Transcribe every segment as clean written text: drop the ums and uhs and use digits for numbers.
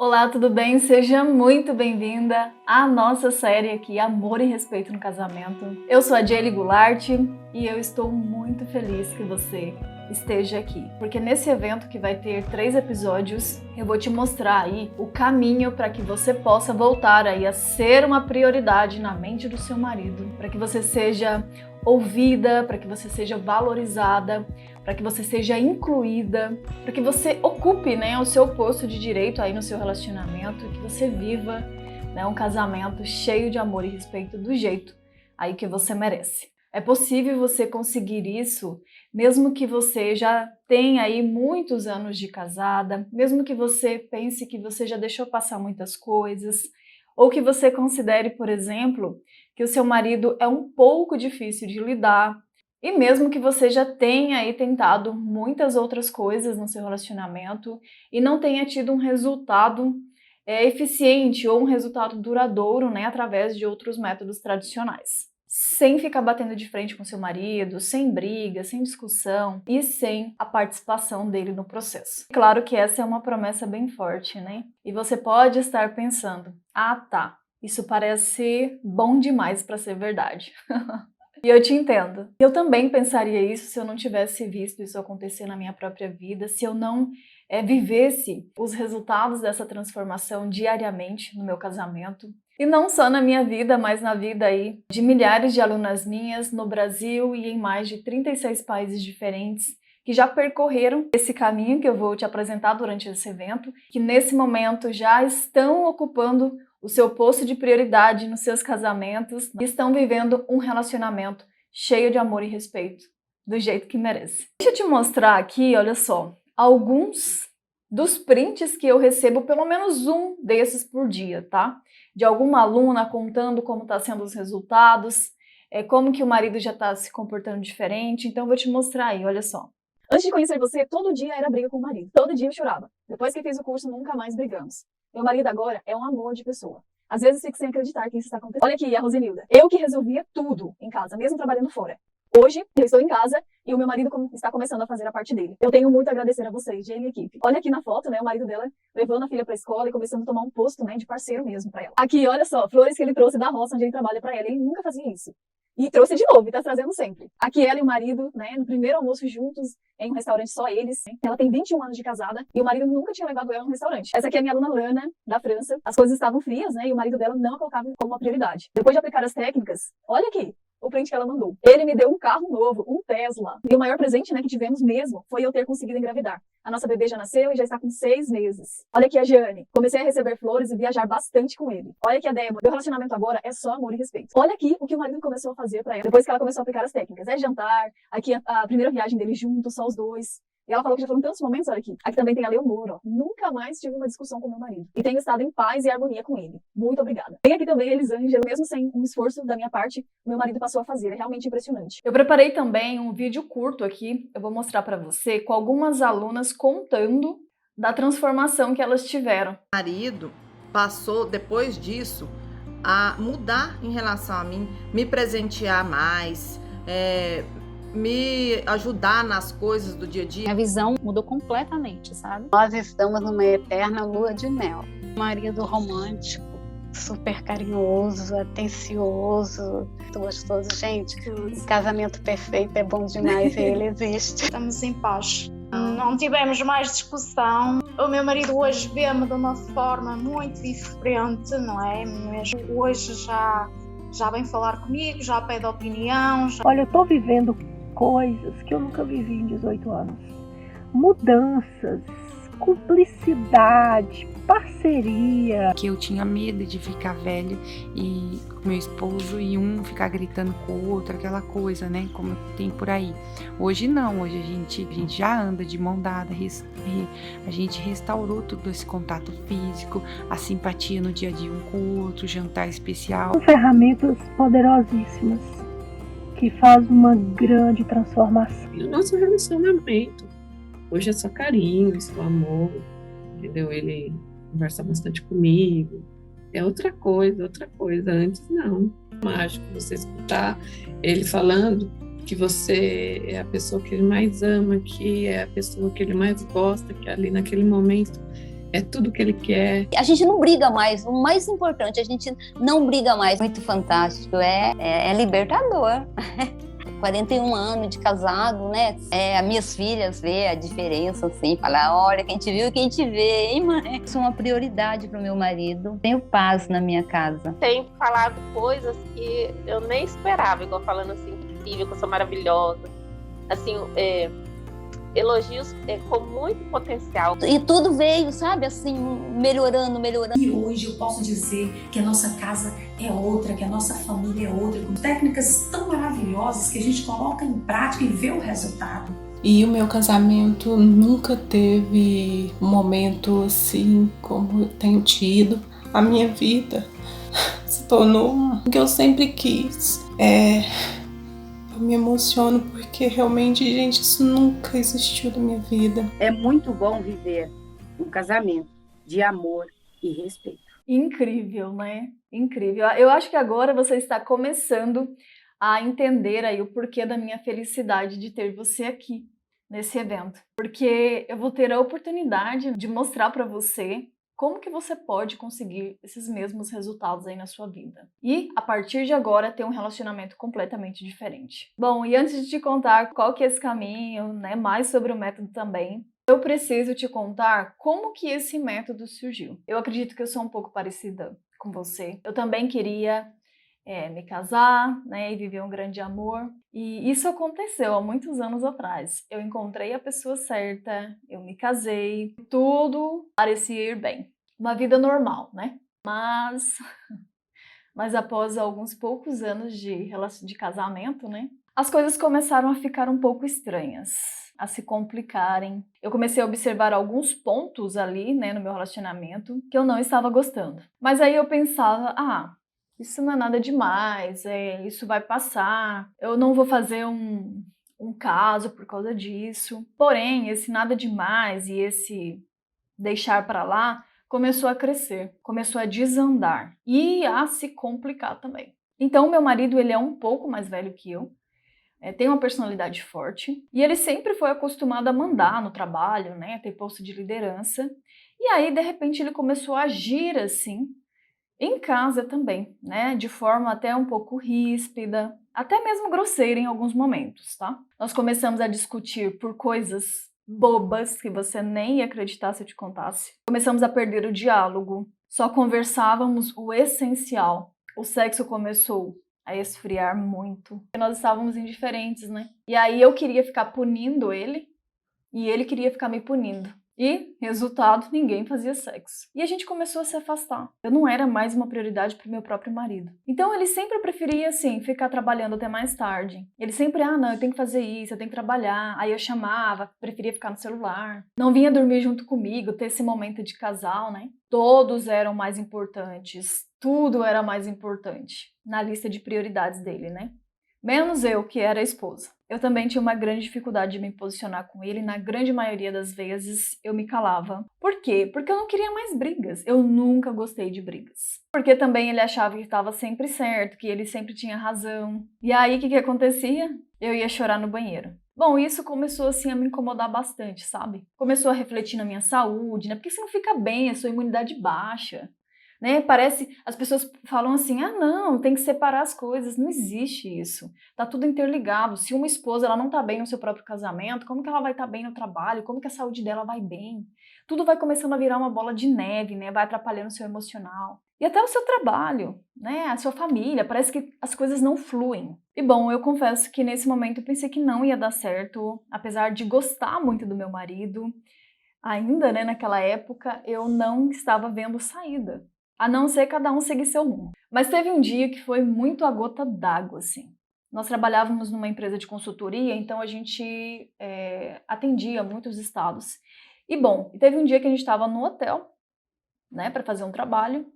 Olá, tudo bem? Seja muito bem-vinda à nossa série aqui, Amor e Respeito no Casamento. Eu sou a Jaylee Goulart e eu estou muito feliz que você esteja aqui, porque nesse evento que vai ter 3 episódios, eu vou te mostrar aí o caminho para que você possa voltar aí a ser uma prioridade na mente do seu marido, para que você seja ouvida, para que você seja valorizada, para que você seja incluída, para que você ocupe, o seu posto de direito aí no seu relacionamento, que você viva, um casamento cheio de amor e respeito do jeito aí que você merece. É possível você conseguir isso, mesmo que você já tenha aí muitos anos de casada, mesmo que você pense que você já deixou passar muitas coisas, ou que você considere, por exemplo, que o seu marido é um pouco difícil de lidar, e mesmo que você já tenha aí tentado muitas outras coisas no seu relacionamento e não tenha tido um resultado eficiente ou um resultado duradouro, através de outros métodos tradicionais. Sem ficar batendo de frente com seu marido, sem briga, sem discussão e sem a participação dele no processo. Claro que essa é uma promessa bem forte, né? E você pode estar pensando, tá, isso parece bom demais para ser verdade. E eu te entendo. Eu também pensaria isso se eu não tivesse visto isso acontecer na minha própria vida, se eu não vivesse os resultados dessa transformação diariamente no meu casamento. E não só na minha vida, mas na vida aí de milhares de alunas minhas no Brasil e em mais de 36 países diferentes que já percorreram esse caminho que eu vou te apresentar durante esse evento, que nesse momento já estão ocupando o seu posto de prioridade nos seus casamentos e estão vivendo um relacionamento cheio de amor e respeito, do jeito que merece. Deixa eu te mostrar aqui, olha só, alguns dos prints que eu recebo, pelo menos um desses por dia, tá? De alguma aluna contando como tá sendo os resultados, como que o marido já tá se comportando diferente, então eu vou te mostrar aí, olha só. Antes de conhecer você, todo dia era briga com o marido. Todo dia eu chorava. Depois que fiz o curso, nunca mais brigamos. Meu marido agora é um amor de pessoa. Às vezes fico sem acreditar que isso está acontecendo. Olha aqui a Rosenilda. Eu que resolvia tudo em casa, mesmo trabalhando fora. Hoje, eu estou em casa e o meu marido está começando a fazer a parte dele. Eu tenho muito a agradecer a vocês, Jaylee e equipe. Olha aqui na foto, o marido dela levando a filha para a escola e começando a tomar um posto, de parceiro mesmo para ela. Aqui, olha só, flores que ele trouxe da roça onde ele trabalha para ela. Ele nunca fazia isso. E trouxe de novo, e tá trazendo sempre. Aqui ela e o marido, no primeiro almoço juntos, em um restaurante só eles. Ela tem 21 anos de casada e o marido nunca tinha levado ela a um restaurante. Essa aqui é a minha aluna Lana, da França. As coisas estavam frias, e o marido dela não a colocava como uma prioridade. Depois de aplicar as técnicas, olha aqui o print que ela mandou. Ele me deu um carro novo, um Tesla. E o maior presente, que tivemos mesmo, foi eu ter conseguido engravidar. A nossa bebê já nasceu e já está com 6 meses. Olha aqui a Jane. Comecei a receber flores e viajar bastante com ele. Olha aqui a Débora. Meu relacionamento agora é só amor e respeito. Olha aqui o que o marido começou a fazer pra ela, depois que ela começou a aplicar as técnicas. É jantar, aqui a primeira viagem deles juntos, só os dois. E ela falou que já foram tantos momentos, olha aqui. Aqui também tem a Leonor, ó. Nunca mais tive uma discussão com meu marido. E tenho estado em paz e harmonia com ele. Muito obrigada. Tem aqui também a Elisângela, mesmo sem um esforço da minha parte, meu marido passou a fazer. É realmente impressionante. Eu preparei também um vídeo curto aqui, eu vou mostrar pra você, com algumas alunas contando da transformação que elas tiveram. O marido passou, depois disso, a mudar em relação a mim, me presentear mais, me ajudar nas coisas do dia a dia. Minha visão mudou completamente, sabe? Nós estamos numa eterna lua de mel. Marido romântico, super carinhoso, atencioso, gostoso. Gente, casamento perfeito é bom demais, ele existe. Estamos em paz. Não tivemos mais discussão. O meu marido hoje vê-me de uma forma muito diferente, não é? Mesmo hoje já vem falar comigo, já pede opinião. Olha, eu estou vivendo coisas que eu nunca vivi em 18 anos. Mudanças, cumplicidade, parceria. Que eu tinha medo de ficar velha e com meu esposo e um ficar gritando com o outro, aquela coisa, como tem por aí. Hoje não, hoje a gente já anda de mão dada, a gente restaurou todo esse contato físico, a simpatia no dia a dia um com o outro, jantar especial. São ferramentas poderosíssimas que faz uma grande transformação. E o nosso relacionamento hoje é só carinho, só amor, entendeu? Ele conversa bastante comigo, é outra coisa, antes não. Mágico você escutar ele falando que você é a pessoa que ele mais ama, que é a pessoa que ele mais gosta, que ali naquele momento é tudo que ele quer. A gente não briga mais, o mais importante, a gente não briga mais. Muito fantástico, é libertador. 41 anos de casado, né? As minhas filhas vê a diferença, assim, falar, olha, quem te viu e quem te vê, hein, mãe? Isso é uma prioridade pro meu marido. Tenho paz na minha casa. Tenho falado coisas que eu nem esperava, igual falando assim, incrível, que eu sou maravilhosa. Assim, elogios com muito potencial. E tudo veio, sabe, assim, melhorando. E hoje eu posso dizer que a nossa casa é outra, que a nossa família é outra, com técnicas tão maravilhosas que a gente coloca em prática e vê o resultado. E o meu casamento nunca teve um momento assim como eu tenho tido. A minha vida se tornou o que eu sempre quis. Eu me emociono porque realmente, gente, isso nunca existiu na minha vida. É muito bom viver um casamento de amor e respeito. Incrível, né? Incrível. Eu acho que agora você está começando a entender aí o porquê da minha felicidade de ter você aqui nesse evento. Porque eu vou ter a oportunidade de mostrar para você como que você pode conseguir esses mesmos resultados aí na sua vida. E, a partir de agora, ter um relacionamento completamente diferente. Bom, e antes de te contar qual que é esse caminho, né, mais sobre o método também, eu preciso te contar como que esse método surgiu. Eu acredito que eu sou um pouco parecida com você. Eu também queria me casar, né, e viver um grande amor. E isso aconteceu há muitos anos atrás. Eu encontrei a pessoa certa, eu me casei, tudo parecia ir bem. Uma vida normal, né? Mas após alguns poucos anos de casamento, né, as coisas começaram a ficar um pouco estranhas, a se complicarem. Eu comecei a observar alguns pontos ali, né, no meu relacionamento que eu não estava gostando. Mas aí eu pensava, isso não é nada demais, isso vai passar, eu não vou fazer um caso por causa disso. Porém, esse nada demais e esse deixar pra lá começou a crescer, começou a desandar e a se complicar também. Então, meu marido, ele é um pouco mais velho que eu, tem uma personalidade forte e ele sempre foi acostumado a mandar no trabalho, né, a ter posto de liderança. E aí, de repente, ele começou a agir assim, em casa também, né? De forma até um pouco ríspida, até mesmo grosseira em alguns momentos, tá? Nós começamos a discutir por coisas bobas que você nem ia acreditar se eu te contasse. Começamos a perder o diálogo, só conversávamos o essencial. O sexo começou a esfriar muito, porque nós estávamos indiferentes, né? E aí eu queria ficar punindo ele e ele queria ficar me punindo. E, resultado, ninguém fazia sexo. E a gente começou a se afastar. Eu não era mais uma prioridade para o meu próprio marido. Então ele sempre preferia, assim, ficar trabalhando até mais tarde. Ele sempre, não, eu tenho que fazer isso, eu tenho que trabalhar. Aí eu chamava, preferia ficar no celular. Não vinha dormir junto comigo, ter esse momento de casal, né? Todos eram mais importantes. Tudo era mais importante na lista de prioridades dele, né? Menos eu, que era a esposa. Eu também tinha uma grande dificuldade de me posicionar com ele, na grande maioria das vezes eu me calava. Por quê? Porque eu não queria mais brigas. Eu nunca gostei de brigas. Porque também ele achava que estava sempre certo, que ele sempre tinha razão. E aí o que acontecia? Eu ia chorar no banheiro. Bom, isso começou assim a me incomodar bastante, sabe? Começou a refletir na minha saúde, né? Porque você não fica bem, a sua imunidade baixa. Né? Parece, as pessoas falam assim, não, tem que separar as coisas. Não existe isso. Tá tudo interligado. Se uma esposa ela não tá bem no seu próprio casamento, como que ela vai estar bem no trabalho? Como que a saúde dela vai bem? Tudo vai começando a virar uma bola de neve, né? Vai atrapalhando o seu emocional. E até o seu trabalho, né? A sua família. Parece que as coisas não fluem. E bom, eu confesso que nesse momento eu pensei que não ia dar certo, apesar de gostar muito do meu marido. Ainda, né, naquela época, eu não estava vendo saída. A não ser cada um seguir seu rumo. Mas teve um dia que foi muito a gota d'água, assim. Nós trabalhávamos numa empresa de consultoria, então a gente atendia muitos estados. E bom, teve um dia que a gente estava no hotel, né, para fazer um trabalho,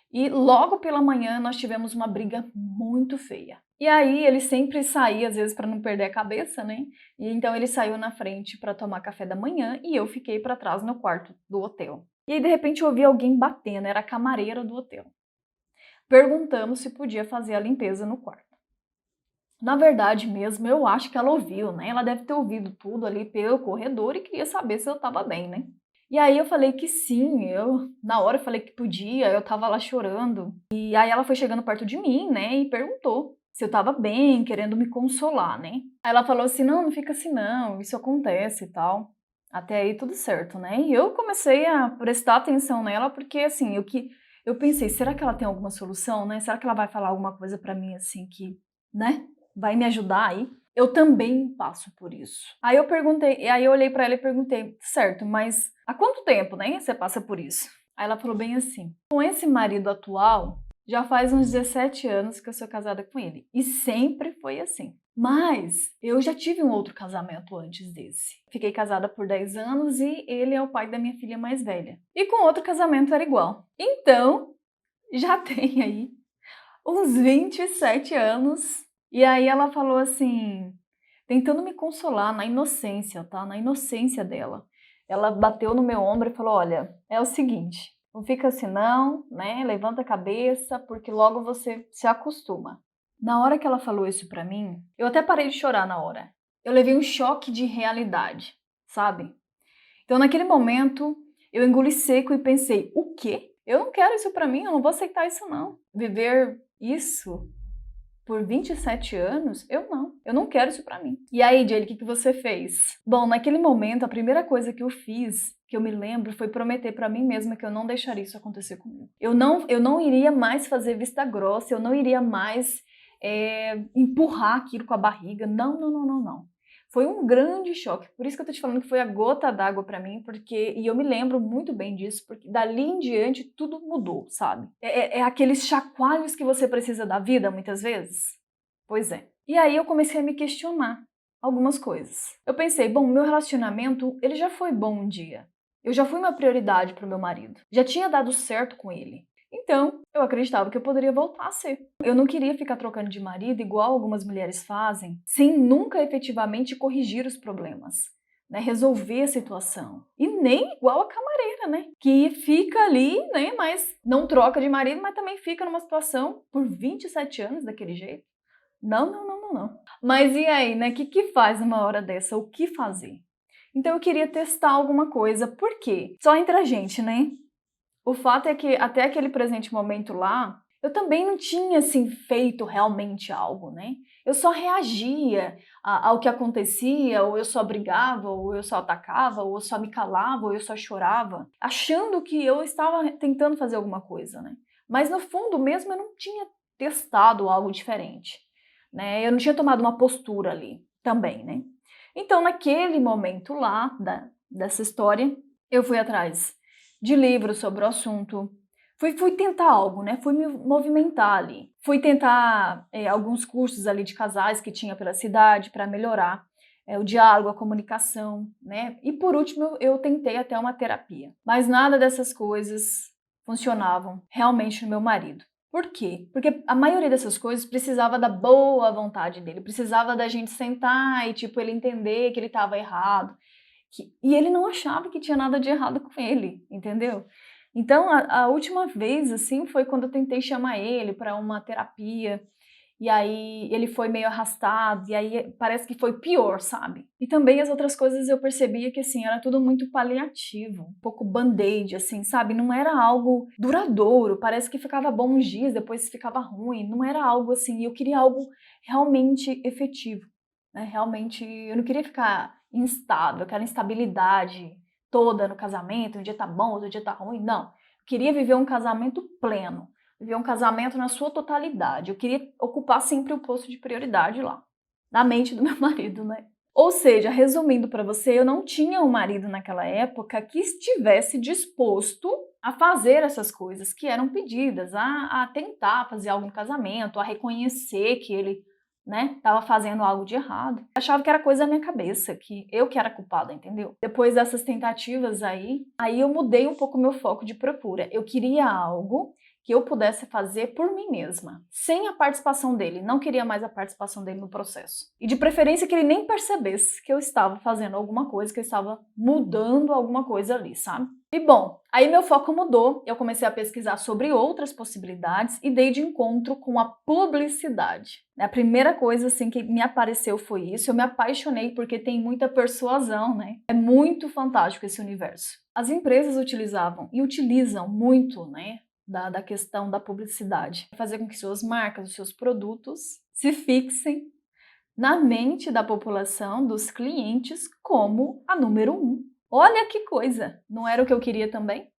e logo pela manhã nós tivemos uma briga muito feia. E aí ele sempre saía, às vezes, para não perder a cabeça, né? E então ele saiu na frente para tomar café da manhã e eu fiquei para trás no quarto do hotel. E aí, de repente, eu ouvi alguém batendo, era a camareira do hotel. Perguntamos se podia fazer a limpeza no quarto. Na verdade mesmo, eu acho que ela ouviu, né? Ela deve ter ouvido tudo ali pelo corredor e queria saber se eu estava bem, né? E aí eu falei que sim, na hora eu falei que podia, eu tava lá chorando. E aí ela foi chegando perto de mim, né, e perguntou se eu tava bem, querendo me consolar, né. Aí ela falou assim, não fica assim não, isso acontece e tal. Até aí tudo certo, né. E eu comecei a prestar atenção nela, porque assim, eu pensei, será que ela tem alguma solução, né? Será que ela vai falar alguma coisa pra mim assim que, né, vai me ajudar aí? Eu também passo por isso. Aí eu olhei pra ela e perguntei, certo, mas há quanto tempo, né, você passa por isso? Aí ela falou bem assim, com esse marido atual, já faz uns 17 anos que eu sou casada com ele. E sempre foi assim. Mas eu já tive um outro casamento antes desse. Fiquei casada por 10 anos e ele é o pai da minha filha mais velha. E com outro casamento era igual. Então, já tem aí uns 27 anos. E aí ela falou assim, tentando me consolar na inocência, tá? Na inocência dela. Ela bateu no meu ombro e falou, olha, é o seguinte, não fica assim não, né? Levanta a cabeça, porque logo você se acostuma. Na hora que ela falou isso pra mim, eu até parei de chorar na hora. Eu levei um choque de realidade, sabe? Então naquele momento, eu engoli seco e pensei, o quê? Eu não quero isso pra mim, eu não vou aceitar isso não. Viver isso por 27 anos? Eu não quero isso pra mim. E aí, Jaylee, o que você fez? Bom, naquele momento, a primeira coisa que eu fiz, que eu me lembro, foi prometer pra mim mesma que eu não deixaria isso acontecer comigo. Eu não iria mais fazer vista grossa, eu não iria mais empurrar aquilo com a barriga. Não. Foi um grande choque. Por isso que eu tô te falando que foi a gota d'água pra mim, e eu me lembro muito bem disso, porque dali em diante tudo mudou, sabe? É aqueles chacoalhos que você precisa da vida, muitas vezes. Pois é. E aí eu comecei a me questionar algumas coisas. Eu pensei, bom, meu relacionamento, ele já foi bom um dia. Eu já fui uma prioridade pro meu marido. Já tinha dado certo com ele. Então, eu acreditava que eu poderia voltar a ser. Eu não queria ficar trocando de marido igual algumas mulheres fazem, sem nunca efetivamente corrigir os problemas, né? Resolver a situação. E nem igual a camareira, né? Que fica ali, né? Mas não troca de marido, mas também fica numa situação por 27 anos daquele jeito. Não. Mas e aí, né? O que faz numa hora dessa? O que fazer? Então eu queria testar alguma coisa. Por quê? Só entre a gente, né? O fato é que até aquele presente momento lá, eu também não tinha, assim, feito realmente algo, né? Eu só reagia ao que acontecia, ou eu só brigava, ou eu só atacava, ou eu só me calava, ou eu só chorava, achando que eu estava tentando fazer alguma coisa, né? Mas no fundo mesmo eu não tinha testado algo diferente, né? Eu não tinha tomado uma postura ali também, né? Então naquele momento lá dessa história, eu fui atrás de livros sobre o assunto, fui tentar algo, né? Fui me movimentar ali. Fui tentar alguns cursos ali de casais que tinha pela cidade para melhorar o diálogo, a comunicação, né? E por último, eu tentei até uma terapia. Mas nada dessas coisas funcionavam realmente no meu marido. Por quê? Porque a maioria dessas coisas precisava da boa vontade dele, precisava da gente sentar e, tipo, ele entender que ele estava errado. E ele não achava que tinha nada de errado com ele, entendeu? Então, a última vez, assim, foi quando eu tentei chamar ele para uma terapia, e aí ele foi meio arrastado, e aí parece que foi pior, sabe? E também as outras coisas eu percebia que, assim, era tudo muito paliativo, um pouco band-aid, assim, sabe? Não era algo duradouro, parece que ficava bom uns dias, depois ficava ruim, não era algo assim, eu queria algo realmente efetivo, né? Realmente, eu não queria ficar instável, aquela instabilidade toda no casamento, um dia tá bom, outro dia tá ruim, não. Eu queria viver um casamento pleno, viver um casamento na sua totalidade. Eu queria ocupar sempre o posto de prioridade lá, na mente do meu marido, né? Ou seja, resumindo para você, eu não tinha um marido naquela época que estivesse disposto a fazer essas coisas que eram pedidas, a tentar fazer algo no casamento, a reconhecer que ele, né, tava fazendo algo de errado. Eu achava que era coisa da minha cabeça, que eu que era culpada, entendeu? Depois dessas tentativas aí eu mudei um pouco o meu foco de procura. Eu queria algo que eu pudesse fazer por mim mesma, sem a participação dele. Não queria mais a participação dele no processo. E de preferência que ele nem percebesse que eu estava fazendo alguma coisa, que eu estava mudando alguma coisa ali, sabe? E bom, aí meu foco mudou, eu comecei a pesquisar sobre outras possibilidades e dei de encontro com a publicidade. A primeira coisa assim que me apareceu foi isso, eu me apaixonei porque tem muita persuasão, né? É muito fantástico esse universo. As empresas utilizavam e utilizam muito, né? Da questão da publicidade. Fazer com que suas marcas, os seus produtos se fixem na mente da população, dos clientes, como a número 1. Olha que coisa! Não era o que eu queria também?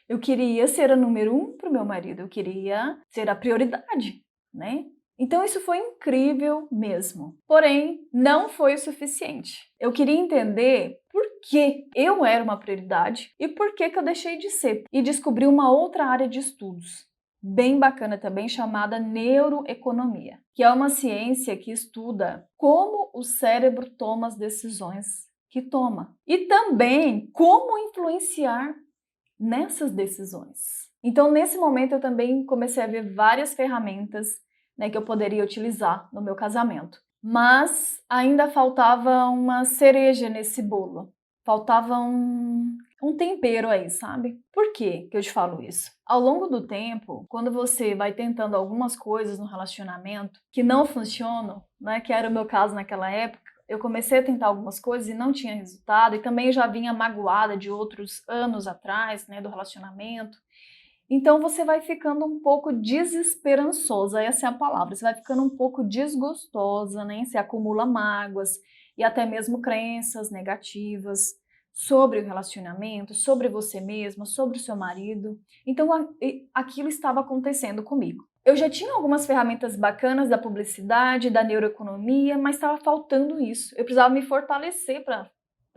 Eu queria ser a número 1 para o meu marido, eu queria ser a prioridade, né? Então isso foi incrível mesmo. Porém, não foi o suficiente. Eu queria entender por que eu era uma prioridade e por que eu deixei de ser. E descobri uma outra área de estudos, bem bacana também, chamada neuroeconomia, que é uma ciência que estuda como o cérebro toma as decisões que toma. E também como influenciar nessas decisões. Então, nesse momento, eu também comecei a ver várias ferramentas, né, que eu poderia utilizar no meu casamento. Mas ainda faltava uma cereja nesse bolo. Faltava um tempero aí, sabe? Por que eu te falo isso? Ao longo do tempo, quando você vai tentando algumas coisas no relacionamento que não funcionam, né, que era o meu caso naquela época, eu comecei a tentar algumas coisas e não tinha resultado, e também já vinha magoada de outros anos atrás, né, do relacionamento. Então você vai ficando um pouco desesperançosa, essa é a palavra, você vai ficando um pouco desgostosa, né? Você acumula mágoas e até mesmo crenças negativas sobre o relacionamento, sobre você mesma, sobre o seu marido. Então aquilo estava acontecendo comigo. Eu já tinha algumas ferramentas bacanas da publicidade, da neuroeconomia, mas estava faltando isso. Eu precisava me fortalecer para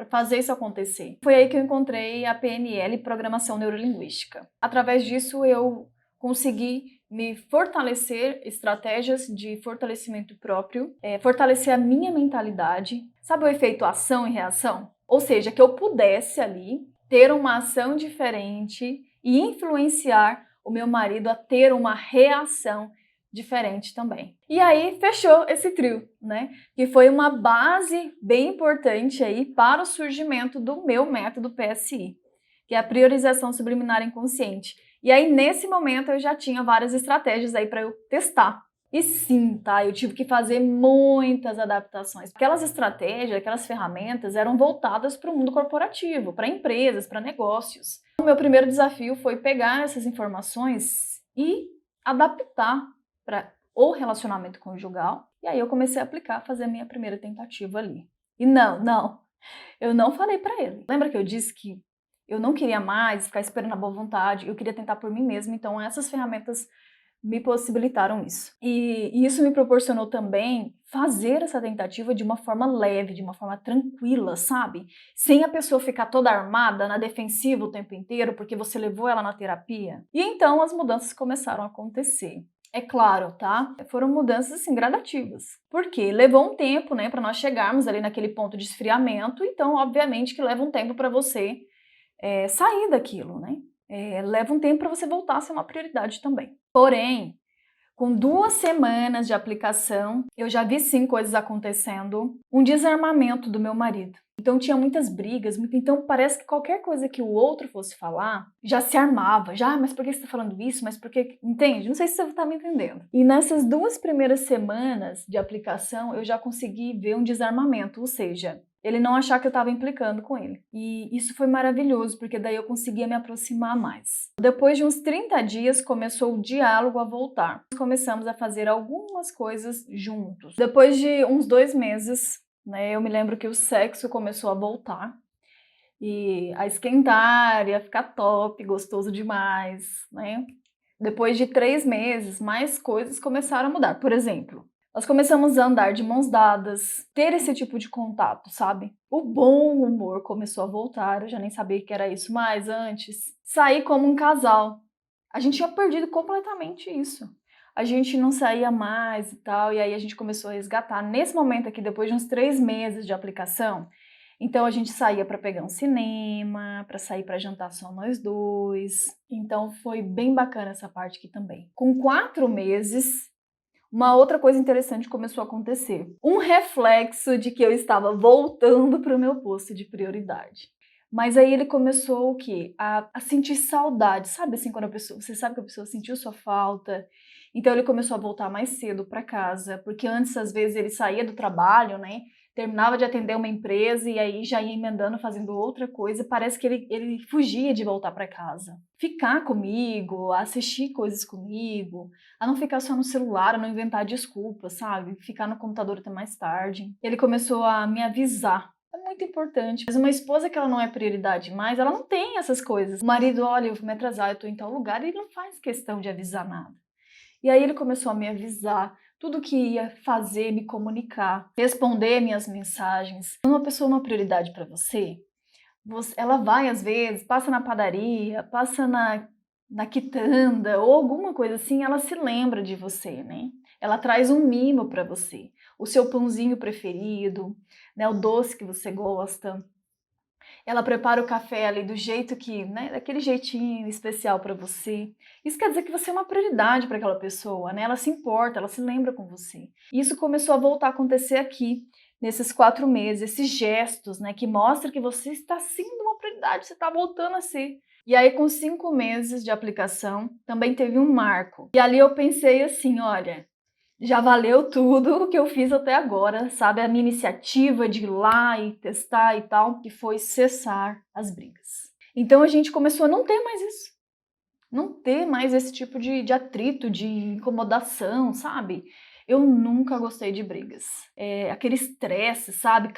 fazer isso acontecer. Foi aí que eu encontrei a PNL, Programação Neurolinguística. Através disso eu consegui me fortalecer, estratégias de fortalecimento próprio, fortalecer a minha mentalidade. Sabe o efeito ação e reação? Ou seja, que eu pudesse ali ter uma ação diferente e influenciar o meu marido a ter uma reação diferente também. E aí fechou esse trio, né? Que foi uma base bem importante aí para o surgimento do meu método PSI, que é a priorização subliminar inconsciente. E aí nesse momento eu já tinha várias estratégias aí para eu testar. E sim, tá? Eu tive que fazer muitas adaptações. Aquelas estratégias, aquelas ferramentas eram voltadas para o mundo corporativo, para empresas, para negócios. O meu primeiro desafio foi pegar essas informações e adaptar para o relacionamento conjugal. E aí eu comecei a aplicar, fazer a minha primeira tentativa ali. E não, eu não falei para ele. Lembra que eu disse que eu não queria mais ficar esperando a boa vontade, eu queria tentar por mim mesma, então essas ferramentas me possibilitaram isso. E isso me proporcionou também fazer essa tentativa de uma forma leve, de uma forma tranquila, sabe? Sem a pessoa ficar toda armada, na defensiva o tempo inteiro, porque você levou ela na terapia. E então as mudanças começaram a acontecer. É claro, tá? Foram mudanças assim gradativas. Porque levou um tempo, né, para nós chegarmos ali naquele ponto de esfriamento, então obviamente que leva um tempo para você sair daquilo, né? Leva um tempo para você voltar a ser uma prioridade também. Porém, com 2 semanas de aplicação, eu já vi sim coisas acontecendo, um desarmamento do meu marido. Então tinha muitas brigas, então parece que qualquer coisa que o outro fosse falar, já se armava, mas por que você está falando isso? Mas por que... Entende? Não sei se você está me entendendo. E nessas 2 primeiras semanas de aplicação, eu já consegui ver um desarmamento, ou seja, ele não achar que eu estava implicando com ele. E isso foi maravilhoso, porque daí eu conseguia me aproximar mais. Depois de uns 30 dias, começou o diálogo a voltar. Começamos a fazer algumas coisas juntos. Depois de uns 2 meses, né, eu me lembro que o sexo começou a voltar. E a esquentar, e a ficar top, gostoso demais, né? Depois de 3 meses, mais coisas começaram a mudar. Por exemplo, nós começamos a andar de mãos dadas, ter esse tipo de contato, sabe? O bom humor começou a voltar, eu já nem sabia que era isso mais antes. Sair como um casal. A gente tinha perdido completamente isso. A gente não saía mais e tal, e aí a gente começou a resgatar. Nesse momento aqui, depois de uns 3 meses de aplicação, Então a gente saía para pegar um cinema, para sair para jantar só nós dois. Então foi bem bacana essa parte aqui também. Com 4 meses, uma outra coisa interessante começou a acontecer. Um reflexo de que eu estava voltando para o meu posto de prioridade. Mas aí ele começou o quê? A sentir saudade, sabe assim, quando você sabe que a pessoa sentiu sua falta. Então ele começou a voltar mais cedo para casa, porque antes às vezes ele saía do trabalho, né? Terminava de atender uma empresa e aí já ia emendando fazendo outra coisa. Parece que ele fugia de voltar para casa. Ficar comigo, assistir coisas comigo, a não ficar só no celular, a não inventar desculpas, sabe? Ficar no computador até mais tarde. Ele começou a me avisar. É muito importante. Mas uma esposa que ela não é prioridade mais, ela não tem essas coisas. O marido, olha, eu vou me atrasar, eu tô em tal lugar, e ele não faz questão de avisar nada. E aí ele começou a me avisar tudo que ia fazer, me comunicar, responder minhas mensagens. Quando uma pessoa é uma prioridade para você, ela vai às vezes, passa na padaria, passa na quitanda ou alguma coisa assim, ela se lembra de você, né? Ela traz um mimo para você, o seu pãozinho preferido, né, o doce que você gosta. Ela prepara o café ali do jeito que, né, daquele jeitinho especial para você. Isso quer dizer que você é uma prioridade para aquela pessoa, né? Ela se importa, ela se lembra com você. E isso começou a voltar a acontecer aqui, nesses 4 meses, esses gestos, né, que mostram que você está sendo uma prioridade, você está voltando a ser. E aí, com 5 meses de aplicação, também teve um marco. E ali eu pensei assim, olha, já valeu tudo o que eu fiz até agora, sabe? A minha iniciativa de ir lá e testar e tal, que foi cessar as brigas. Então a gente começou a não ter mais isso. Não ter mais esse tipo de atrito, de incomodação, sabe? Eu nunca gostei de brigas. Aquele estresse, sabe?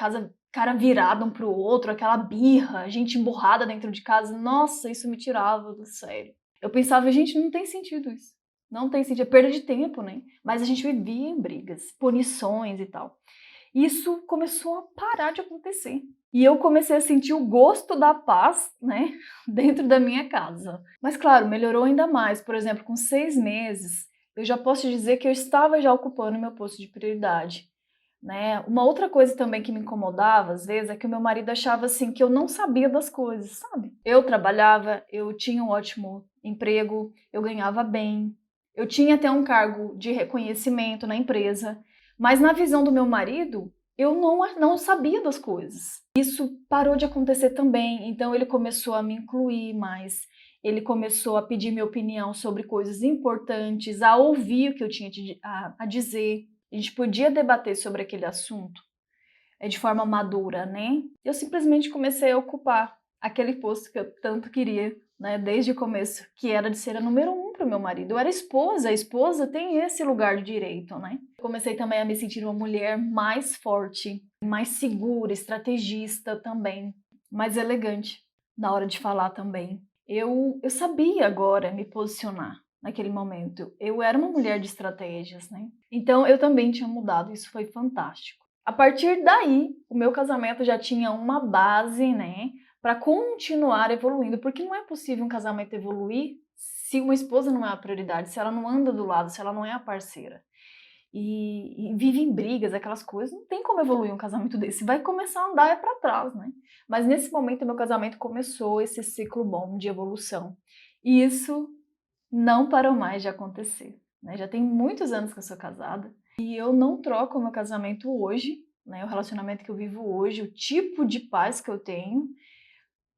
Cara virado um pro outro, aquela birra, gente emburrada dentro de casa. Nossa, isso me tirava do sério. Eu pensava, gente, não tem sentido isso. Não tem sentido, é perda de tempo, né? Mas a gente vivia em brigas, punições e tal. Isso começou a parar de acontecer. E eu comecei a sentir o gosto da paz, né? Dentro da minha casa. Mas claro, melhorou ainda mais. Por exemplo, com 6 meses, eu já posso te dizer que eu estava já ocupando meu posto de prioridade. Né? Uma outra coisa também que me incomodava, às vezes, é que o meu marido achava assim, que eu não sabia das coisas, sabe? Eu trabalhava, eu tinha um ótimo emprego, eu ganhava bem, eu tinha até um cargo de reconhecimento na empresa, mas na visão do meu marido, eu não sabia das coisas. Isso parou de acontecer também, então ele começou a me incluir mais, ele começou a pedir minha opinião sobre coisas importantes, a ouvir o que eu tinha a dizer. A gente podia debater sobre aquele assunto de forma madura, né? Eu simplesmente comecei a ocupar aquele posto que eu tanto queria, né, desde o começo, que era de ser a número 1 para o meu marido. Eu era esposa, a esposa tem esse lugar de direito, né? Comecei também a me sentir uma mulher mais forte, mais segura, estrategista também, mais elegante na hora de falar também. Eu sabia agora me posicionar. Naquele momento, eu era uma mulher de estratégias, né? Então eu também tinha mudado, isso foi fantástico. A partir daí, o meu casamento já tinha uma base, né, para continuar evoluindo, porque não é possível um casamento evoluir se uma esposa não é a prioridade, se ela não anda do lado, se ela não é a parceira. E vive em brigas, aquelas coisas, não tem como evoluir um casamento desse. Vai começar a andar para trás, né? Mas nesse momento, meu casamento começou esse ciclo bom de evolução. E isso não parou mais de acontecer, né? Já tem muitos anos que eu sou casada e eu não troco o meu casamento hoje, né? O relacionamento que eu vivo hoje, o tipo de paz que eu tenho,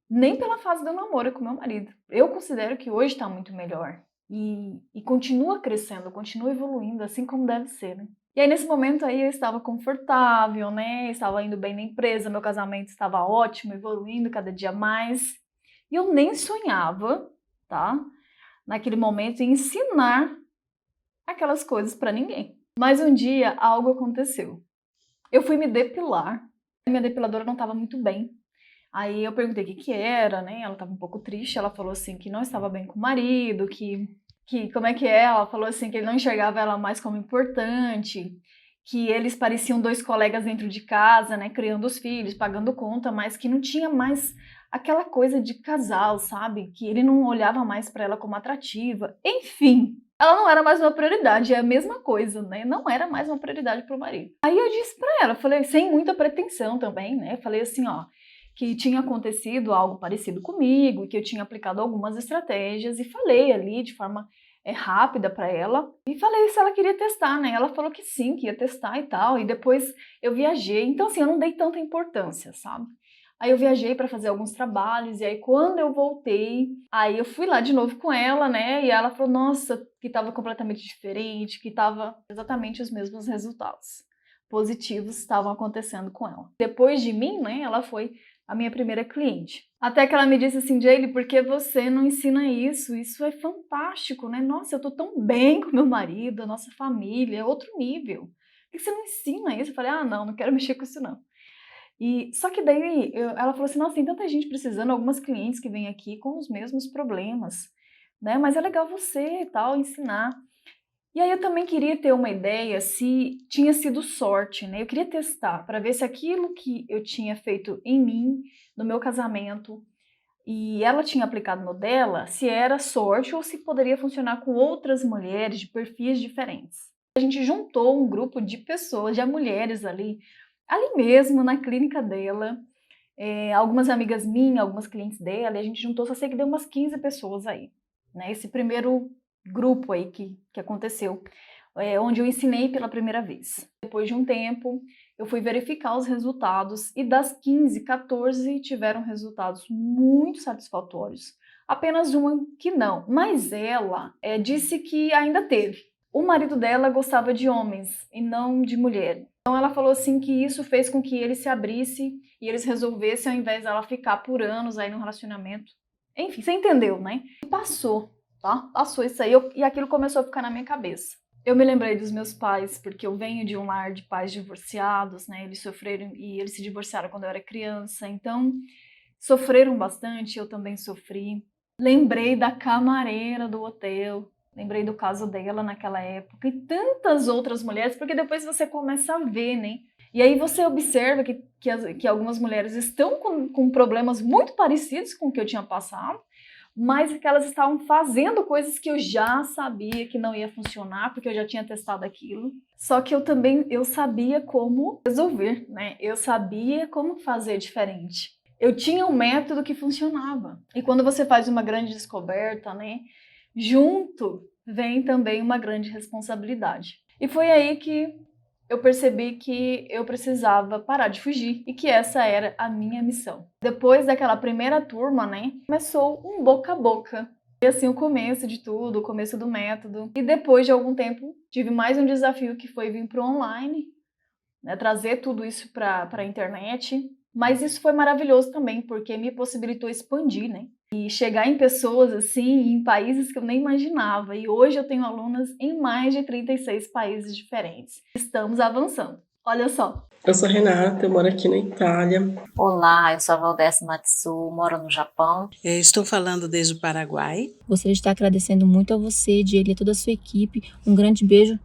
nem pela fase do namoro com meu marido. Eu considero que hoje está muito melhor e continua crescendo, continua evoluindo, assim como deve ser, né? E aí nesse momento aí eu estava confortável, né? Estava indo bem na empresa, meu casamento estava ótimo, evoluindo cada dia mais. E eu nem sonhava, tá? Naquele momento, em ensinar aquelas coisas para ninguém. Mas um dia, algo aconteceu. Eu fui me depilar. Minha depiladora não estava muito bem. Aí eu perguntei o que era, né? Ela estava um pouco triste. Ela falou assim que não estava bem com o marido, que como é que é? Ela falou assim que ele não enxergava ela mais como importante, que eles pareciam 2 colegas dentro de casa, né? Criando os filhos, pagando conta, mas que não tinha mais aquela coisa de casal, sabe? Que ele não olhava mais para ela como atrativa. Enfim, ela não era mais uma prioridade, é a mesma coisa, né? Não era mais uma prioridade pro marido. Aí eu disse pra ela, falei, sem muita pretensão também, né? Falei assim, ó, que tinha acontecido algo parecido comigo, que eu tinha aplicado algumas estratégias e falei ali de forma rápida pra ela e falei se ela queria testar, né? Ela falou que sim, que ia testar e tal, e depois eu viajei. Então assim, eu não dei tanta importância, sabe? Aí eu viajei para fazer alguns trabalhos, e aí quando eu voltei, aí eu fui lá de novo com ela, né? E ela falou, nossa, que estava completamente diferente, que estava exatamente os mesmos resultados positivos estavam acontecendo com ela. Depois de mim, né, ela foi a minha primeira cliente. Até que ela me disse assim, Jaylee, por que você não ensina isso? Isso é fantástico, né? Nossa, eu tô tão bem com meu marido, a nossa família, é outro nível. Por que você não ensina isso? Eu falei, ah, não quero mexer com isso não. E só que daí ela falou assim, nossa, tem tanta gente precisando, algumas clientes que vêm aqui com os mesmos problemas, né? Mas é legal você e tal, ensinar. E aí eu também queria ter uma ideia se tinha sido sorte, né? Eu queria testar para ver se aquilo que eu tinha feito em mim, no meu casamento, e ela tinha aplicado no dela, se era sorte ou se poderia funcionar com outras mulheres de perfis diferentes. A gente juntou um grupo de pessoas, de mulheres ali mesmo na clínica dela, algumas amigas minhas, algumas clientes dela, e a gente juntou, só sei que deu umas 15 pessoas aí, né? Esse primeiro grupo aí que aconteceu, onde eu ensinei pela primeira vez. Depois de um tempo, eu fui verificar os resultados e das 15, 14 tiveram resultados muito satisfatórios. Apenas uma que não, mas ela disse que ainda teve. O marido dela gostava de homens e não de mulher. Então ela falou assim que isso fez com que ele se abrisse e eles resolvessem ao invés dela ficar por anos aí no relacionamento. Enfim, você entendeu, né? E passou, tá? Passou isso aí e aquilo começou a ficar na minha cabeça. Eu me lembrei dos meus pais, porque eu venho de um lar de pais divorciados, né? Eles sofreram e eles se divorciaram quando eu era criança, então sofreram bastante, eu também sofri. Lembrei da camareira do hotel. Lembrei do caso dela naquela época e tantas outras mulheres, porque depois você começa a ver, né? E aí você observa que algumas mulheres estão com problemas muito parecidos com o que eu tinha passado, mas que elas estavam fazendo coisas que eu já sabia que não ia funcionar, porque eu já tinha testado aquilo. Só que eu sabia como resolver, né? Eu sabia como fazer diferente. Eu tinha um método que funcionava. E quando você faz uma grande descoberta, né? Junto vem também uma grande responsabilidade. E foi aí que eu percebi que eu precisava parar de fugir e que essa era a minha missão. Depois daquela primeira turma, né, começou um boca a boca. E assim, o começo de tudo, o começo do método. E depois de algum tempo, tive mais um desafio que foi vir para o online, né, trazer tudo isso para a internet. Mas isso foi maravilhoso também, porque me possibilitou expandir, né? E chegar em pessoas assim, em países que eu nem imaginava. E hoje eu tenho alunas em mais de 36 países diferentes. Estamos avançando. Olha só. Eu sou Renata, eu moro aqui na Itália. Olá, eu sou a Valdécia Matsu, moro no Japão. Estou falando desde o Paraguai. Gostaria de estar agradecendo muito a você, Jaylee, e a toda a sua equipe. Um grande beijo.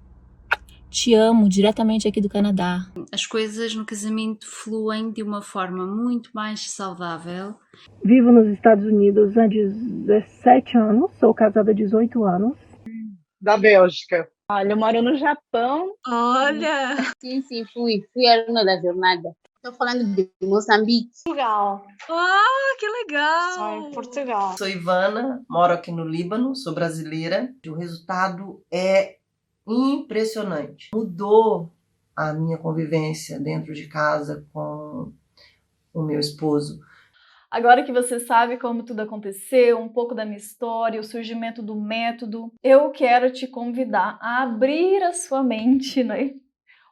Te amo, diretamente aqui do Canadá. As coisas no casamento fluem de uma forma muito mais saudável. Vivo nos Estados Unidos há 17 anos, sou casada há 18 anos. Da Bélgica. Olha, eu moro no Japão. Olha! Sim, fui aluna da jornada. Estou falando de Moçambique. Portugal. Ah, que legal! Sou em Portugal. Sou Ivana, moro aqui no Líbano, sou brasileira. O resultado é impressionante. Mudou a minha convivência dentro de casa com o meu esposo. Agora que você sabe como tudo aconteceu, um pouco da minha história, o surgimento do método, eu quero te convidar a abrir a sua mente, né?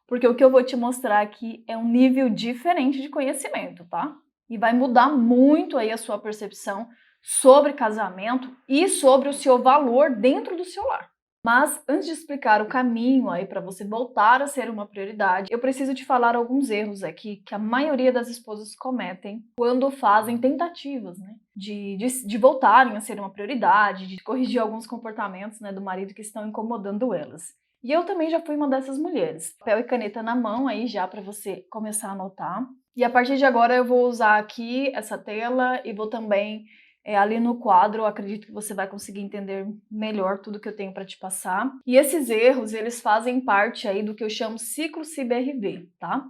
Porque o que eu vou te mostrar aqui é um nível diferente de conhecimento, tá? E vai mudar muito aí a sua percepção sobre casamento e sobre o seu valor dentro do seu lar. Mas antes de explicar o caminho aí para você voltar a ser uma prioridade, eu preciso te falar alguns erros aqui que a maioria das esposas cometem quando fazem tentativas, né, de voltarem a ser uma prioridade, de corrigir alguns comportamentos, né, do marido que estão incomodando elas. E eu também já fui uma dessas mulheres. Papel e caneta na mão aí já para você começar a anotar. E a partir de agora eu vou usar aqui essa tela e vou também Ali no quadro, eu acredito que você vai conseguir entender melhor tudo que eu tenho para te passar. E esses erros, eles fazem parte aí do que eu chamo ciclo CBRV, tá?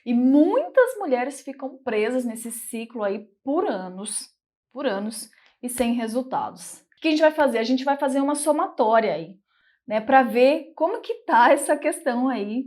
E muitas mulheres ficam presas nesse ciclo aí por anos, e sem resultados. O que a gente vai fazer? A gente vai fazer uma somatória aí, né, para ver como que tá essa questão aí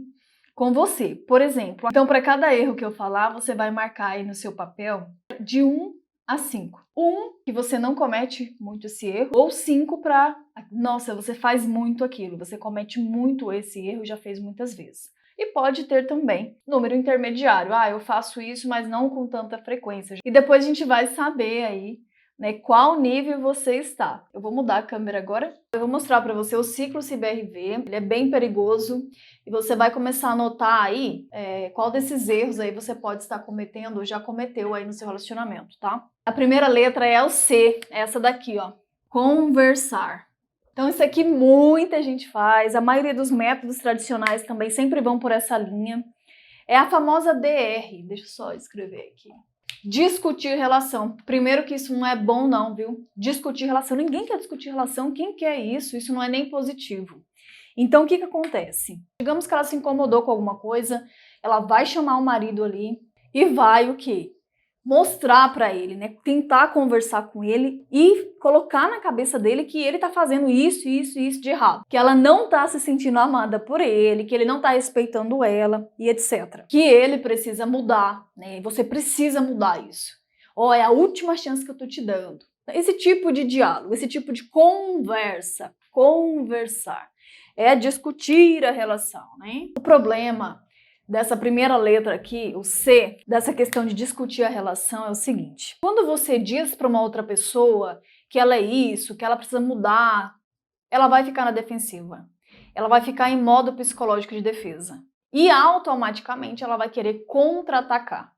com você. Por exemplo, então para cada erro que eu falar, você vai marcar aí no seu papel de 1 a 5. 1, que você não comete muito esse erro, ou 5 para, nossa, você faz muito aquilo, você comete muito esse erro, já fez muitas vezes. E pode ter também número intermediário, eu faço isso, mas não com tanta frequência. E depois a gente vai saber aí, né, qual nível você está. Eu vou mudar a câmera agora. Eu vou mostrar para você o ciclo CBRV, ele é bem perigoso e você vai começar a notar aí qual desses erros aí você pode estar cometendo ou já cometeu aí no seu relacionamento, tá? A primeira letra é o C, essa daqui, ó, conversar. Então isso aqui muita gente faz, a maioria dos métodos tradicionais também sempre vão por essa linha. É a famosa DR, deixa eu só escrever aqui. Discutir relação. Primeiro que isso não é bom não, viu? Discutir relação. Ninguém quer discutir relação. Quem quer isso? Isso não é nem positivo. Então, o que acontece? Digamos que ela se incomodou com alguma coisa, ela vai chamar o marido ali e vai o quê? Mostrar para ele, né? Tentar conversar com ele e colocar na cabeça dele que ele tá fazendo isso de errado. Que ela não tá se sentindo amada por ele, que ele não tá respeitando ela e etc. Que ele precisa mudar, né? Você precisa mudar isso. É a última chance que eu tô te dando. Esse tipo de diálogo, esse tipo de conversa, conversar, é discutir a relação, né? O problema dessa primeira letra aqui, o C, dessa questão de discutir a relação é o seguinte. Quando você diz para uma outra pessoa que ela é isso, que ela precisa mudar, ela vai ficar na defensiva. Ela vai ficar em modo psicológico de defesa. E automaticamente ela vai querer contra-atacar.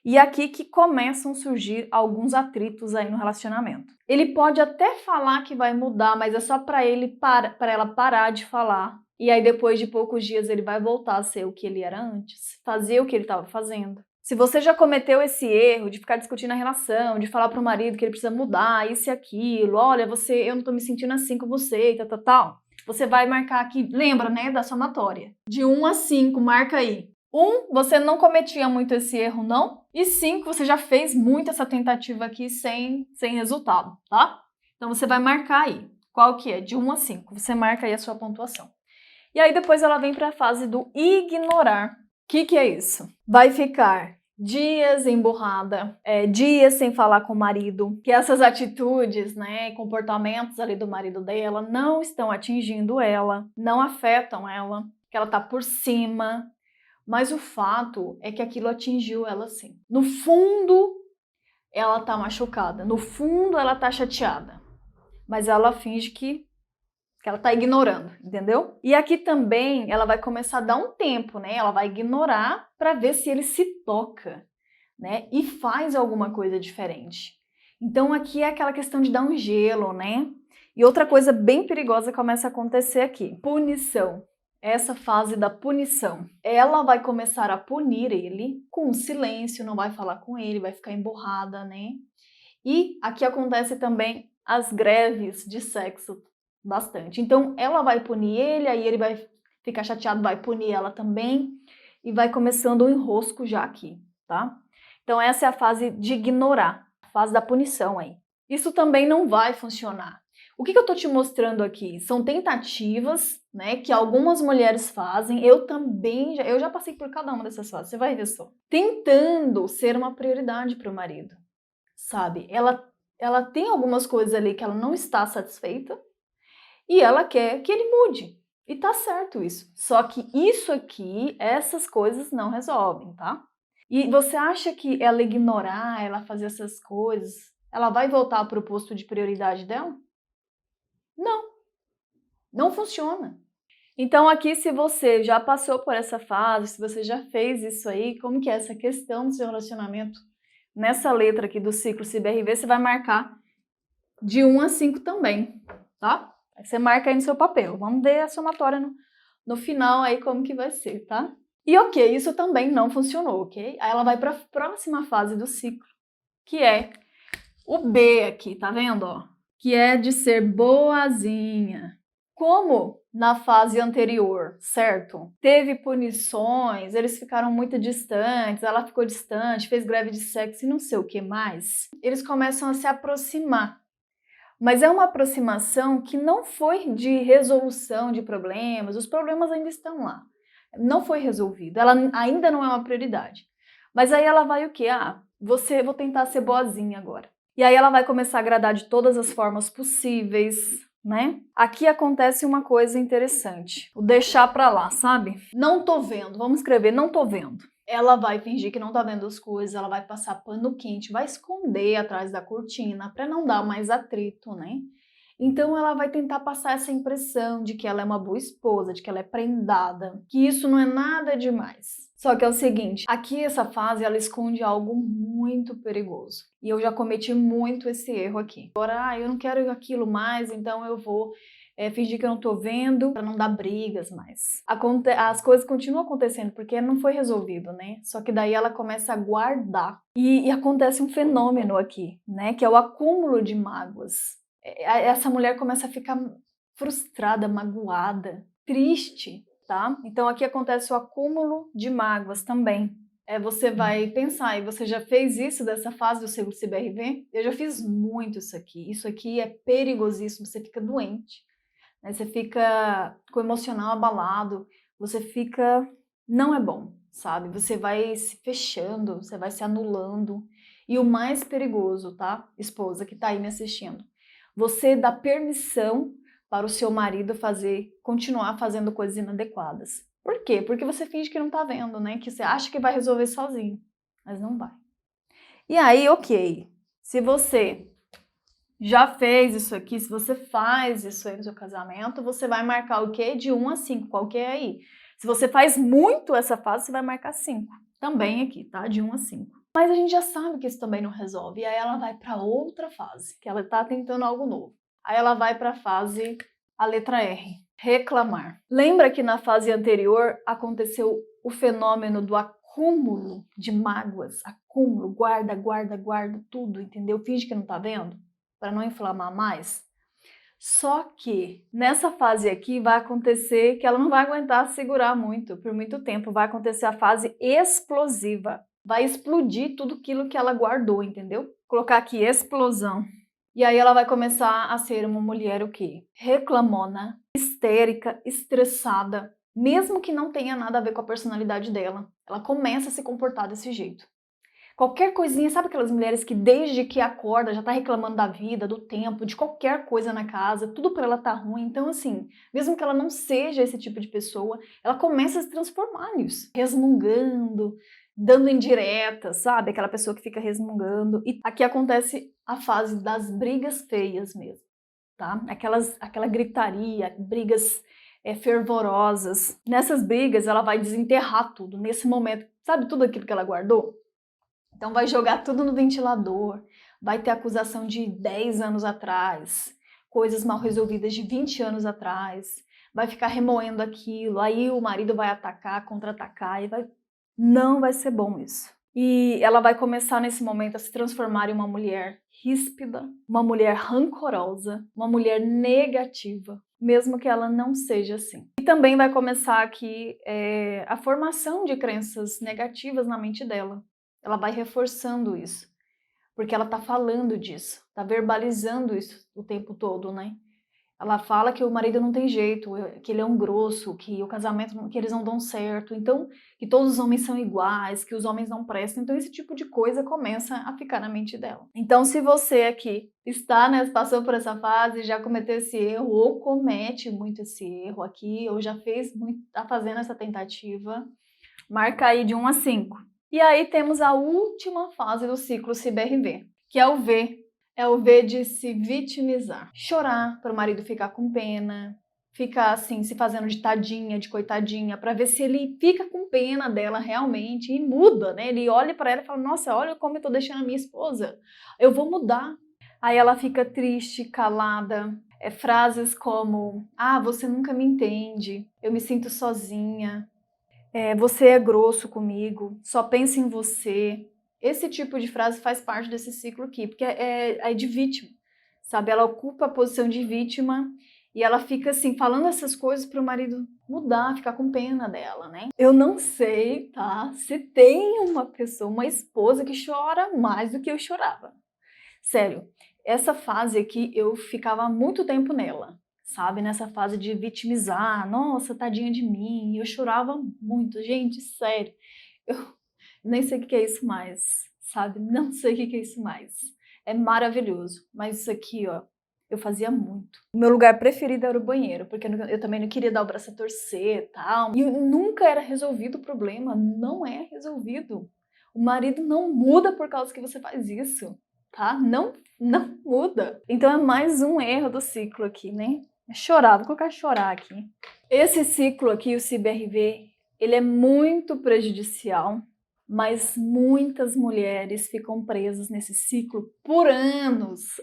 E aqui que começam a surgir alguns atritos aí no relacionamento. Ele pode até falar que vai mudar, mas é só para ela parar de falar. E aí depois de poucos dias ele vai voltar a ser o que ele era antes, fazer o que ele estava fazendo. Se você já cometeu esse erro de ficar discutindo a relação, de falar para o marido que ele precisa mudar, isso e aquilo, olha, eu não tô me sentindo assim com você, tal. Você vai marcar aqui, lembra, né, da somatória. De 1 a 5, marca aí. 1, você não cometia muito esse erro, não. E 5, você já fez muito essa tentativa aqui sem resultado, tá? Então você vai marcar aí. Qual que é? De 1 a 5. Você marca aí a sua pontuação. E aí depois ela vem para a fase do ignorar. O que é isso? Vai ficar dias emburrada, dias sem falar com o marido, que essas atitudes, né, comportamentos ali do marido dela não estão atingindo ela, não afetam ela, que ela tá por cima, mas o fato é que aquilo atingiu ela sim. No fundo, ela tá machucada, no fundo ela tá chateada, mas ela finge que ela tá ignorando, entendeu? E aqui também ela vai começar a dar um tempo, né? Ela vai ignorar para ver se ele se toca, né? E faz alguma coisa diferente. Então aqui é aquela questão de dar um gelo, né? E outra coisa bem perigosa começa a acontecer aqui. Punição. Essa fase da punição. Ela vai começar a punir ele com silêncio, não vai falar com ele, vai ficar emburrada, né? E aqui acontece também as greves de sexo. Bastante. Então, ela vai punir ele, aí ele vai ficar chateado, vai punir ela também, e vai começando o enrosco já aqui, tá? Então, essa é a fase de ignorar, a fase da punição aí. Isso também não vai funcionar. O que eu tô te mostrando aqui? São tentativas, né, que algumas mulheres fazem, eu já passei por cada uma dessas fases, você vai ver só. Tentando ser uma prioridade para o marido, sabe? Ela tem algumas coisas ali que ela não está satisfeita, e ela quer que ele mude. E tá certo isso. Só que isso aqui, essas coisas não resolvem, tá? E você acha que ela ignorar, ela fazer essas coisas, ela vai voltar para o posto de prioridade dela? Não. Não funciona. Então aqui, se você já passou por essa fase, se você já fez isso aí, como que é essa questão do seu relacionamento? Nessa letra aqui do ciclo CBRV, você vai marcar de 1 a 5 também, tá? Você marca aí no seu papel. Vamos ver a somatória no final aí como que vai ser, tá? E ok, isso também não funcionou, ok? Aí ela vai para a próxima fase do ciclo, que é O B aqui, tá vendo, ó? Que é de ser boazinha. Como na fase anterior, certo? Teve punições, eles ficaram muito distantes, ela ficou distante, fez greve de sexo e não sei o que mais. Eles começam a se aproximar. Mas é uma aproximação que não foi de resolução de problemas, os problemas ainda estão lá. Não foi resolvido, ela ainda não é uma prioridade. Mas aí ela vai o quê? Vou tentar ser boazinha agora. E aí ela vai começar a agradar de todas as formas possíveis, né? Aqui acontece uma coisa interessante, o deixar pra lá, sabe? Não tô vendo, vamos escrever, não tô vendo. Ela vai fingir que não tá vendo as coisas, ela vai passar pano quente, vai esconder atrás da cortina pra não dar mais atrito, né? Então ela vai tentar passar essa impressão de que ela é uma boa esposa, de que ela é prendada, que isso não é nada demais. Só que é o seguinte, aqui essa fase ela esconde algo muito perigoso. E eu já cometi muito esse erro aqui. Agora, eu não quero aquilo mais, então eu vou fingir que eu não tô vendo para não dar brigas mais. As coisas continuam acontecendo porque não foi resolvido, né? Só que daí ela começa a guardar. E acontece um fenômeno aqui, né? Que é o acúmulo de mágoas. Essa mulher começa a ficar frustrada, magoada, triste, tá? Então aqui acontece o acúmulo de mágoas também. Você vai pensar, e você já fez isso dessa fase do seu CBRV? Eu já fiz muito isso aqui. Isso aqui é perigosíssimo, você fica doente, né? Você fica com o emocional abalado, você fica... Não é bom, sabe? Você vai se fechando, você vai se anulando. E o mais perigoso, tá? Esposa que tá aí me assistindo. Você dá permissão para o seu marido continuar fazendo coisas inadequadas. Por quê? Porque você finge que não tá vendo, né? Que você acha que vai resolver sozinho, mas não vai. E aí, ok, se você já fez isso aqui, se você faz isso aí no seu casamento, você vai marcar o quê? De 1 a 5, qual que é aí? Se você faz muito essa fase, você vai marcar 5. Também aqui, tá? De 1 a 5. Mas a gente já sabe que isso também não resolve. E aí ela vai para outra fase, que ela tá tentando algo novo. Aí ela vai para a fase, a letra R, reclamar. Lembra que na fase anterior aconteceu o fenômeno do acúmulo de mágoas? Acúmulo, guarda tudo, entendeu? Finge que não tá vendo, para não inflamar mais. Só que nessa fase aqui vai acontecer que ela não vai aguentar segurar por muito tempo. Vai acontecer a fase explosiva. Vai explodir tudo aquilo que ela guardou, entendeu? Vou colocar aqui explosão. E aí ela vai começar a ser uma mulher o quê? Reclamona, histérica, estressada, mesmo que não tenha nada a ver com a personalidade dela. Ela começa a se comportar desse jeito. Qualquer coisinha, sabe aquelas mulheres que desde que acorda já tá reclamando da vida, do tempo, de qualquer coisa na casa, tudo pra ela tá ruim. Então assim, mesmo que ela não seja esse tipo de pessoa, ela começa a se transformar nisso, resmungando, dando indiretas, sabe? Aquela pessoa que fica resmungando. E aqui acontece a fase das brigas feias mesmo, tá? Aquela gritaria, brigas fervorosas. Nessas brigas ela vai desenterrar tudo, nesse momento, sabe tudo aquilo que ela guardou? Então vai jogar tudo no ventilador, vai ter acusação de 10 anos atrás, coisas mal resolvidas de 20 anos atrás, vai ficar remoendo aquilo, aí o marido vai atacar, contra-atacar, e não vai ser bom isso. E ela vai começar nesse momento a se transformar em uma mulher ríspida, uma mulher rancorosa, uma mulher negativa, mesmo que ela não seja assim. E também vai começar aqui a formação de crenças negativas na mente dela. Ela vai reforçando isso, porque ela tá falando disso, tá verbalizando isso o tempo todo, né? Ela fala que o marido não tem jeito, que ele é um grosso, que o casamento, que eles não dão certo, então, que todos os homens são iguais, que os homens não prestam, então esse tipo de coisa começa a ficar na mente dela. Então, se você aqui está, né, passou por essa fase, já cometeu esse erro, ou comete muito esse erro aqui, ou já tá fazendo essa tentativa, marca aí de 1 a 5. E aí temos a última fase do ciclo CBRV, que é o V. É o V de se vitimizar. Chorar para o marido ficar com pena, ficar assim, se fazendo de tadinha, de coitadinha, para ver se ele fica com pena dela realmente e muda, né? Ele olha para ela e fala, nossa, olha como eu tô deixando a minha esposa, eu vou mudar. Aí ela fica triste, calada, frases como, você nunca me entende, eu me sinto sozinha, você é grosso comigo, só pensa em você. Esse tipo de frase faz parte desse ciclo aqui, porque é de vítima, sabe? Ela ocupa a posição de vítima e ela fica assim, falando essas coisas para o marido mudar, ficar com pena dela, né? Eu não sei, tá? Se tem uma pessoa, uma esposa que chora mais do que eu chorava. Sério, essa fase aqui eu ficava muito tempo nela, sabe? Nessa fase de vitimizar, nossa, tadinha de mim. Eu chorava muito, gente, sério. Eu nem sei o que é isso mais, sabe? Não sei o que é isso mais. É maravilhoso, mas isso aqui, ó, eu fazia muito. O meu lugar preferido era o banheiro, porque eu também não queria dar o braço a torcer e tal. E nunca era resolvido o problema, não é resolvido. O marido não muda por causa que você faz isso, tá? Não muda. Então é mais um erro do ciclo aqui, né? É chorar, vou colocar chorar aqui. Esse ciclo aqui, o CIBRV, ele é muito prejudicial, mas muitas mulheres ficam presas nesse ciclo por anos.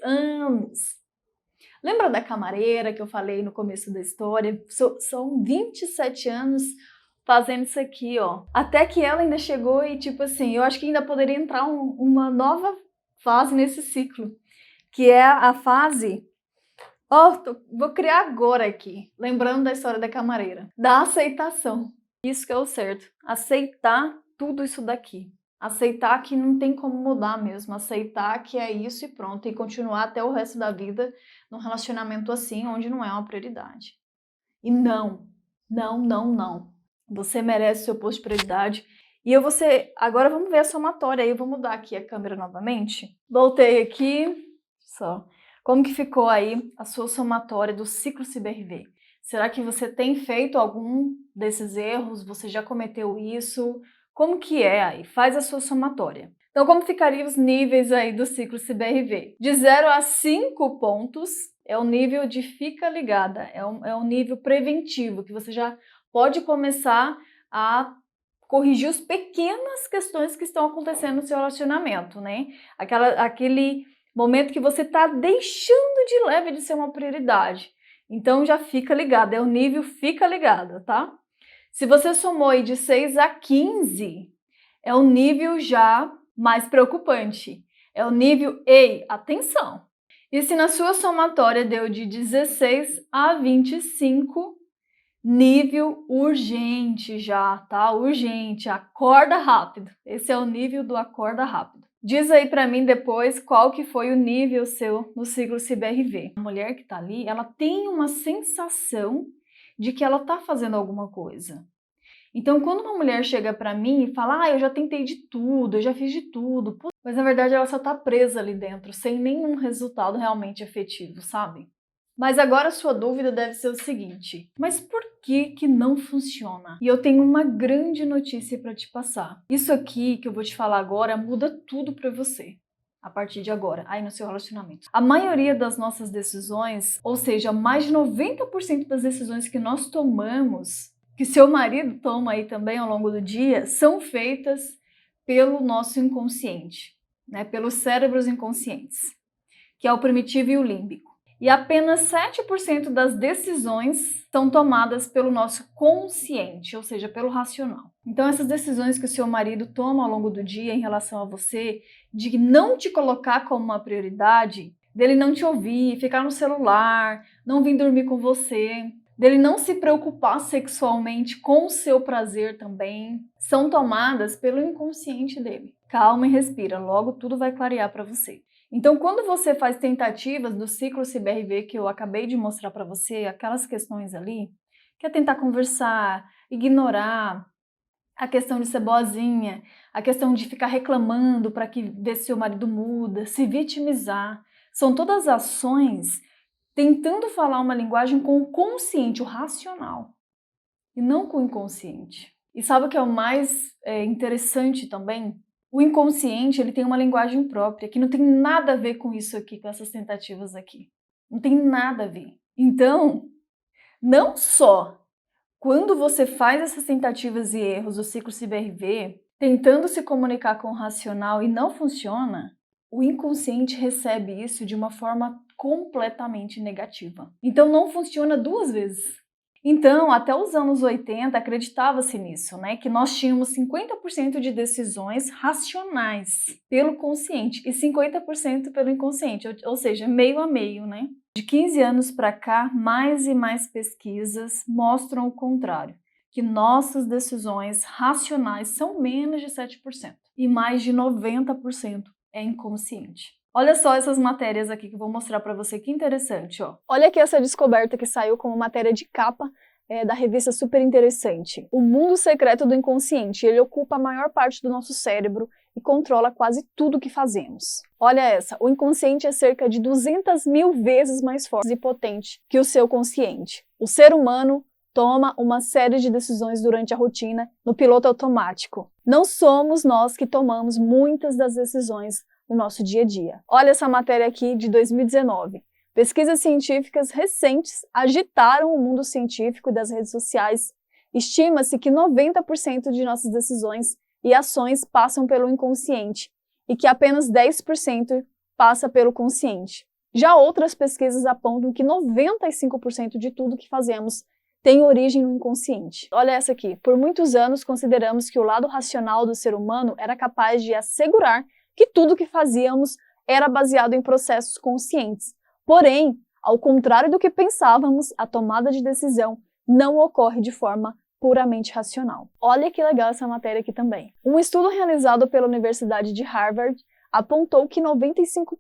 Lembra da camareira que eu falei no começo da história? São 27 anos fazendo isso aqui, ó. Até que ela ainda chegou e, tipo assim, eu acho que ainda poderia entrar uma nova fase nesse ciclo, que é a fase... vou criar agora aqui, lembrando da história da camareira. Da aceitação. Isso que é o certo. Aceitar tudo isso daqui. Aceitar que não tem como mudar mesmo. Aceitar que é isso e pronto. E continuar até o resto da vida num relacionamento assim, onde não é uma prioridade. E não. Você merece o seu posto de prioridade. E agora vamos ver a somatória. Aí eu vou mudar aqui a câmera novamente. Voltei aqui. Só. Como que ficou aí a sua somatória do ciclo CIBRV? Será que você tem feito algum desses erros? Você já cometeu isso? Como que é aí? Faz a sua somatória. Então, como ficariam os níveis aí do ciclo CIBRV? De 0 a 5 pontos é o nível de fica ligada, é um nível preventivo, que você já pode começar a corrigir as pequenas questões que estão acontecendo no seu relacionamento, né? Aquele momento que você está deixando de leve de ser uma prioridade. Então já fica ligado, é o nível fica ligada, tá? Se você somou aí de 6 a 15, é o nível já mais preocupante. É o nível, ei, atenção! E se na sua somatória deu de 16 a 25, nível urgente já, tá? Urgente, acorda rápido. Esse é o nível do acorda rápido. Diz aí pra mim depois qual que foi o nível seu no ciclo CIBRV. A mulher que tá ali, ela tem uma sensação de que ela tá fazendo alguma coisa. Então, quando uma mulher chega pra mim e fala, eu já tentei de tudo, eu já fiz de tudo, mas na verdade ela só tá presa ali dentro, sem nenhum resultado realmente efetivo, sabe? Mas agora a sua dúvida deve ser o seguinte, mas por que não funciona? E eu tenho uma grande notícia para te passar. Isso aqui que eu vou te falar agora muda tudo para você. A partir de agora, aí no seu relacionamento. A maioria das nossas decisões, ou seja, mais de 90% das decisões que nós tomamos, que seu marido toma aí também ao longo do dia, são feitas pelo nosso inconsciente, né? Pelos cérebros inconscientes, que é o primitivo e o límbico. E apenas 7% das decisões são tomadas pelo nosso consciente, ou seja, pelo racional. Então essas decisões que o seu marido toma ao longo do dia em relação a você, de não te colocar como uma prioridade, dele não te ouvir, ficar no celular, não vir dormir com você, dele não se preocupar sexualmente com o seu prazer também, são tomadas pelo inconsciente dele. Calma e respira, logo tudo vai clarear para você. Então, quando você faz tentativas do ciclo CIBRV que eu acabei de mostrar para você, aquelas questões ali, que é tentar conversar, ignorar, a questão de ser boazinha, a questão de ficar reclamando para que ver se seu marido muda, se vitimizar, são todas ações tentando falar uma linguagem com o consciente, o racional, e não com o inconsciente. E sabe o que é o mais interessante também? O inconsciente, ele tem uma linguagem própria, que não tem nada a ver com isso aqui, com essas tentativas aqui. Não tem nada a ver. Então, não só quando você faz essas tentativas e erros do ciclo CIBRV, tentando se comunicar com o racional e não funciona, o inconsciente recebe isso de uma forma completamente negativa. Então não funciona duas vezes. Então, até os anos 80, acreditava-se nisso, né? Que nós tínhamos 50% de decisões racionais pelo consciente e 50% pelo inconsciente, ou seja, meio a meio, né? De 15 anos para cá, mais e mais pesquisas mostram o contrário, que nossas decisões racionais são menos de 7% e mais de 90% é inconsciente. Olha só essas matérias aqui que eu vou mostrar para você, que interessante, ó. Olha aqui essa descoberta que saiu como matéria de capa da revista Super Interessante. O mundo secreto do inconsciente, ele ocupa a maior parte do nosso cérebro e controla quase tudo que fazemos. Olha essa, o inconsciente é cerca de 200.000 vezes mais forte e potente que o seu consciente. O ser humano toma uma série de decisões durante a rotina no piloto automático. Não somos nós que tomamos muitas das decisões no nosso dia a dia. Olha essa matéria aqui de 2019. Pesquisas científicas recentes agitaram o mundo científico e das redes sociais. Estima-se que 90% de nossas decisões e ações passam pelo inconsciente e que apenas 10% passa pelo consciente. Já outras pesquisas apontam que 95% de tudo que fazemos tem origem no inconsciente. Olha essa aqui. Por muitos anos consideramos que o lado racional do ser humano era capaz de assegurar que tudo que fazíamos era baseado em processos conscientes. Porém, ao contrário do que pensávamos, a tomada de decisão não ocorre de forma puramente racional. Olha que legal essa matéria aqui também. Um estudo realizado pela Universidade de Harvard apontou que 95%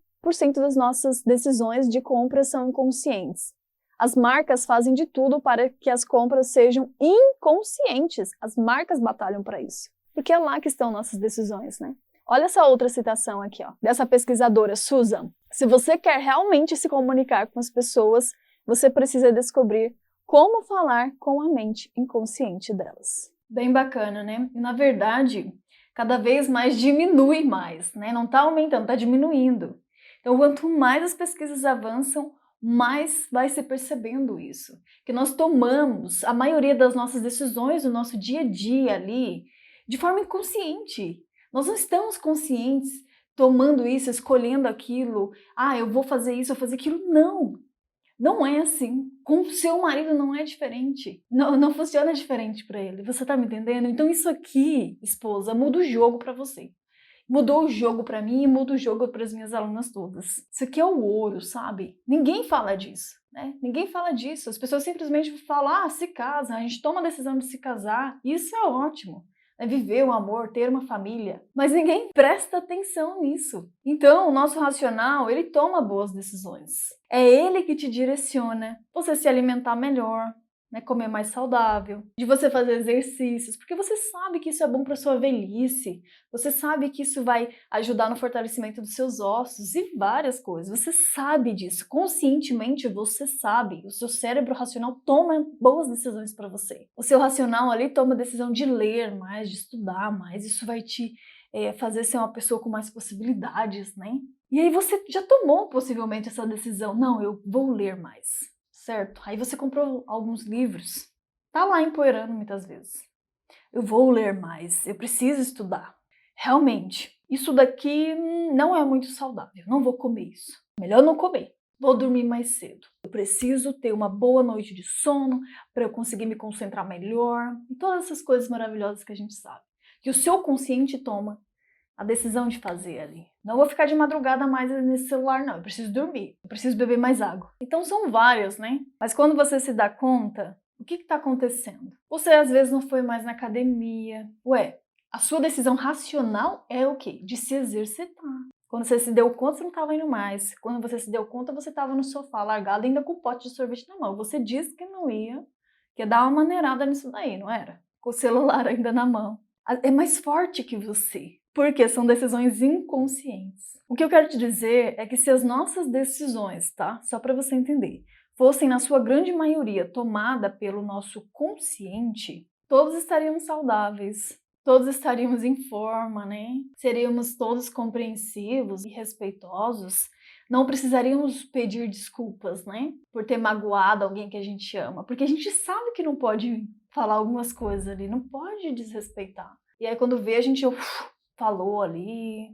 das nossas decisões de compra são inconscientes. As marcas fazem de tudo para que as compras sejam inconscientes. As marcas batalham para isso. Porque é lá que estão nossas decisões, né? Olha essa outra citação aqui, ó, dessa pesquisadora, Susan. Se você quer realmente se comunicar com as pessoas, você precisa descobrir como falar com a mente inconsciente delas. Bem bacana, né? E na verdade, cada vez mais diminui mais, né? Não está aumentando, está diminuindo. Então, quanto mais as pesquisas avançam, mais vai se percebendo isso. Que nós tomamos a maioria das nossas decisões no nosso dia a dia ali de forma inconsciente. Nós não estamos conscientes tomando isso, escolhendo aquilo. Ah, eu vou fazer isso, eu vou fazer aquilo. Não, não é assim. Com o seu marido não é diferente. Não funciona diferente para ele. Você tá me entendendo? Então isso aqui, esposa, muda o jogo para você. Mudou o jogo para mim e muda o jogo para as minhas alunas todas. Isso aqui é o ouro, sabe? Ninguém fala disso, né? Ninguém fala disso. As pessoas simplesmente falam, ah, se casa, a gente toma a decisão de se casar. Isso é ótimo. É viver o amor, ter uma família. Mas ninguém presta atenção nisso. Então, o nosso racional, ele toma boas decisões. É ele que te direciona. Você se alimentar melhor, né, comer mais saudável, de você fazer exercícios, porque você sabe que isso é bom para sua velhice, você sabe que isso vai ajudar no fortalecimento dos seus ossos e várias coisas. Você sabe disso, conscientemente você sabe. O seu cérebro racional toma boas decisões para você. O seu racional ali toma a decisão de ler mais, de estudar mais. Isso vai te fazer ser uma pessoa com mais possibilidades, né? E aí você já tomou possivelmente essa decisão. Não, eu vou ler mais. Certo? Aí você comprou alguns livros, tá lá empoeirando muitas vezes. Eu vou ler mais, eu preciso estudar. Realmente, isso daqui não é muito saudável, não vou comer isso. Melhor não comer, vou dormir mais cedo. Eu preciso ter uma boa noite de sono para eu conseguir me concentrar melhor. E todas essas coisas maravilhosas que a gente sabe. Que o seu consciente toma a decisão de fazer ali. Não vou ficar de madrugada mais nesse celular, não. Eu preciso dormir. Eu preciso beber mais água. Então são várias, né? Mas quando você se dá conta, o que está acontecendo? Você às vezes não foi mais na academia. Ué, a sua decisão racional é o quê? De se exercitar. Quando você se deu conta, você não estava indo mais. Quando você se deu conta, você estava no sofá, largado, ainda com um pote de sorvete na mão. Você disse que não ia, que ia dar uma maneirada nisso daí, não era? Com o celular ainda na mão. É mais forte que você. Porque são decisões inconscientes. O que eu quero te dizer é que se as nossas decisões, tá? Só para você entender, fossem na sua grande maioria tomada pelo nosso consciente, todos estaríamos saudáveis, todos estaríamos em forma, né? Seríamos todos compreensivos e respeitosos. Não precisaríamos pedir desculpas, né? Por ter magoado alguém que a gente ama. Porque a gente sabe que não pode falar algumas coisas ali, não pode desrespeitar. E aí quando vê, a gente falou ali,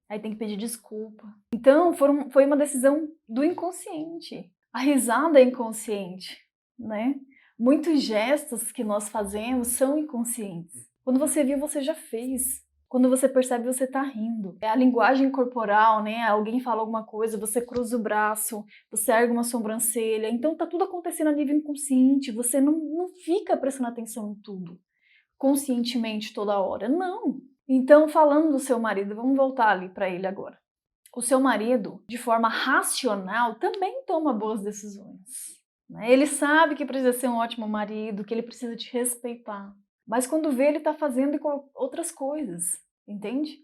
aí tem que pedir desculpa. Então, foi uma decisão do inconsciente. A risada é inconsciente, né? Muitos gestos que nós fazemos são inconscientes. Quando você viu, você já fez. Quando você percebe, você tá rindo. É a linguagem corporal, né? Alguém fala alguma coisa, você cruza o braço, você ergue uma sobrancelha. Então tá tudo acontecendo a nível inconsciente. Você não fica prestando atenção em tudo, conscientemente toda hora. Não. Então, falando do seu marido, vamos voltar ali para ele agora. O seu marido, de forma racional, também toma boas decisões. Ele sabe que precisa ser um ótimo marido, que ele precisa te respeitar. Mas quando vê, ele está fazendo outras coisas, entende?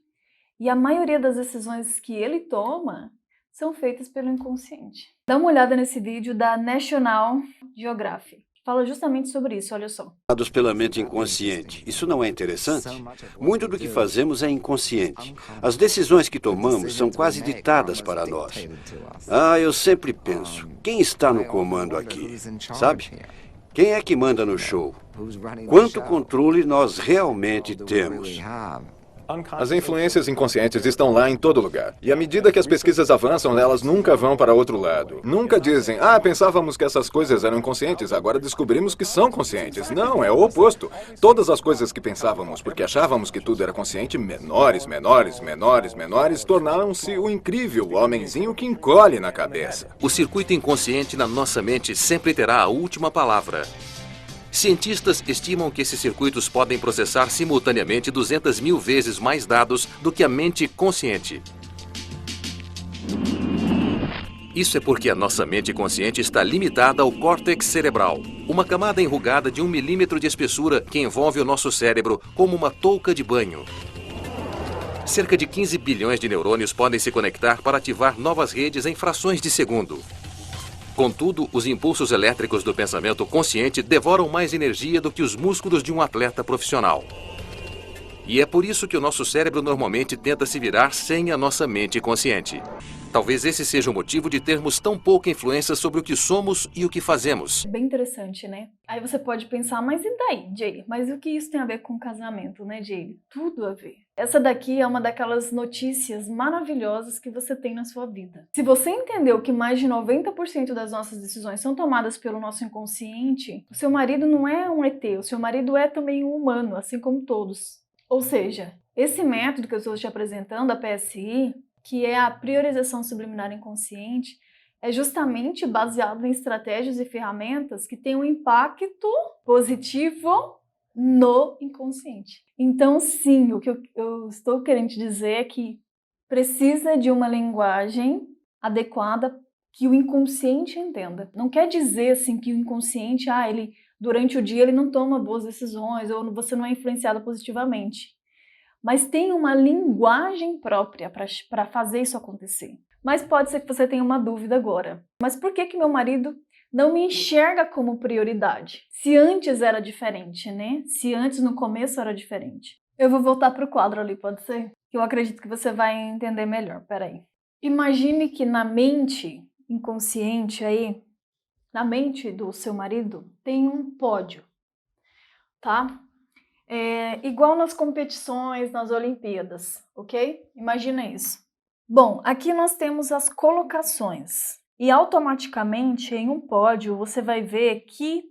E a maioria das decisões que ele toma são feitas pelo inconsciente. Dá uma olhada nesse vídeo da National Geographic. Fala justamente sobre isso, olha só. Pela mente inconsciente. Isso não é interessante? Muito do que fazemos é inconsciente. As decisões que tomamos são quase ditadas para nós. Eu sempre penso, quem está no comando aqui? Sabe? Quem é que manda no show? Quanto controle nós realmente temos? As influências inconscientes estão lá em todo lugar. E à medida que as pesquisas avançam, elas nunca vão para outro lado. Nunca dizem, pensávamos que essas coisas eram inconscientes, agora descobrimos que são conscientes. Não, é o oposto. Todas as coisas que pensávamos, porque achávamos que tudo era consciente, menores, tornaram-se o incrível homenzinho que encolhe na cabeça. O circuito inconsciente na nossa mente sempre terá a última palavra. Cientistas estimam que esses circuitos podem processar simultaneamente 200 mil vezes mais dados do que a mente consciente. Isso é porque a nossa mente consciente está limitada ao córtex cerebral, uma camada enrugada de 1 milímetro de espessura que envolve o nosso cérebro como uma touca de banho. Cerca de 15 bilhões de neurônios podem se conectar para ativar novas redes em frações de segundo. Contudo, os impulsos elétricos do pensamento consciente devoram mais energia do que os músculos de um atleta profissional. E é por isso que o nosso cérebro normalmente tenta se virar sem a nossa mente consciente. Talvez esse seja o motivo de termos tão pouca influência sobre o que somos e o que fazemos. Bem interessante, né? Aí você pode pensar, mas e daí, Jay? Mas o que isso tem a ver com casamento, né, Jay? Tudo a ver. Essa daqui é uma daquelas notícias maravilhosas que você tem na sua vida. Se você entendeu que mais de 90% das nossas decisões são tomadas pelo nosso inconsciente, o seu marido não é um ET, o seu marido é também um humano, assim como todos. Ou seja, esse método que eu estou te apresentando, a PSI, que é a priorização subliminar inconsciente, é justamente baseado em estratégias e ferramentas que têm um impacto positivo no inconsciente. Então, sim, o que eu estou querendo te dizer é que precisa de uma linguagem adequada que o inconsciente entenda. Não quer dizer assim que o inconsciente, ele durante o dia ele não toma boas decisões ou você não é influenciado positivamente. Mas tem uma linguagem própria para fazer isso acontecer. Mas pode ser que você tenha uma dúvida agora. Mas por que meu marido não me enxerga como prioridade? Se antes era diferente, né? Se antes no começo era diferente. Eu vou voltar para o quadro ali, pode ser? Eu acredito que você vai entender melhor. Peraí. Imagine que na mente inconsciente aí, na mente do seu marido, tem um pódio, tá? Igual nas competições, nas Olimpíadas, ok? Imagina isso. Bom, aqui nós temos as colocações. E automaticamente, em um pódio, você vai ver que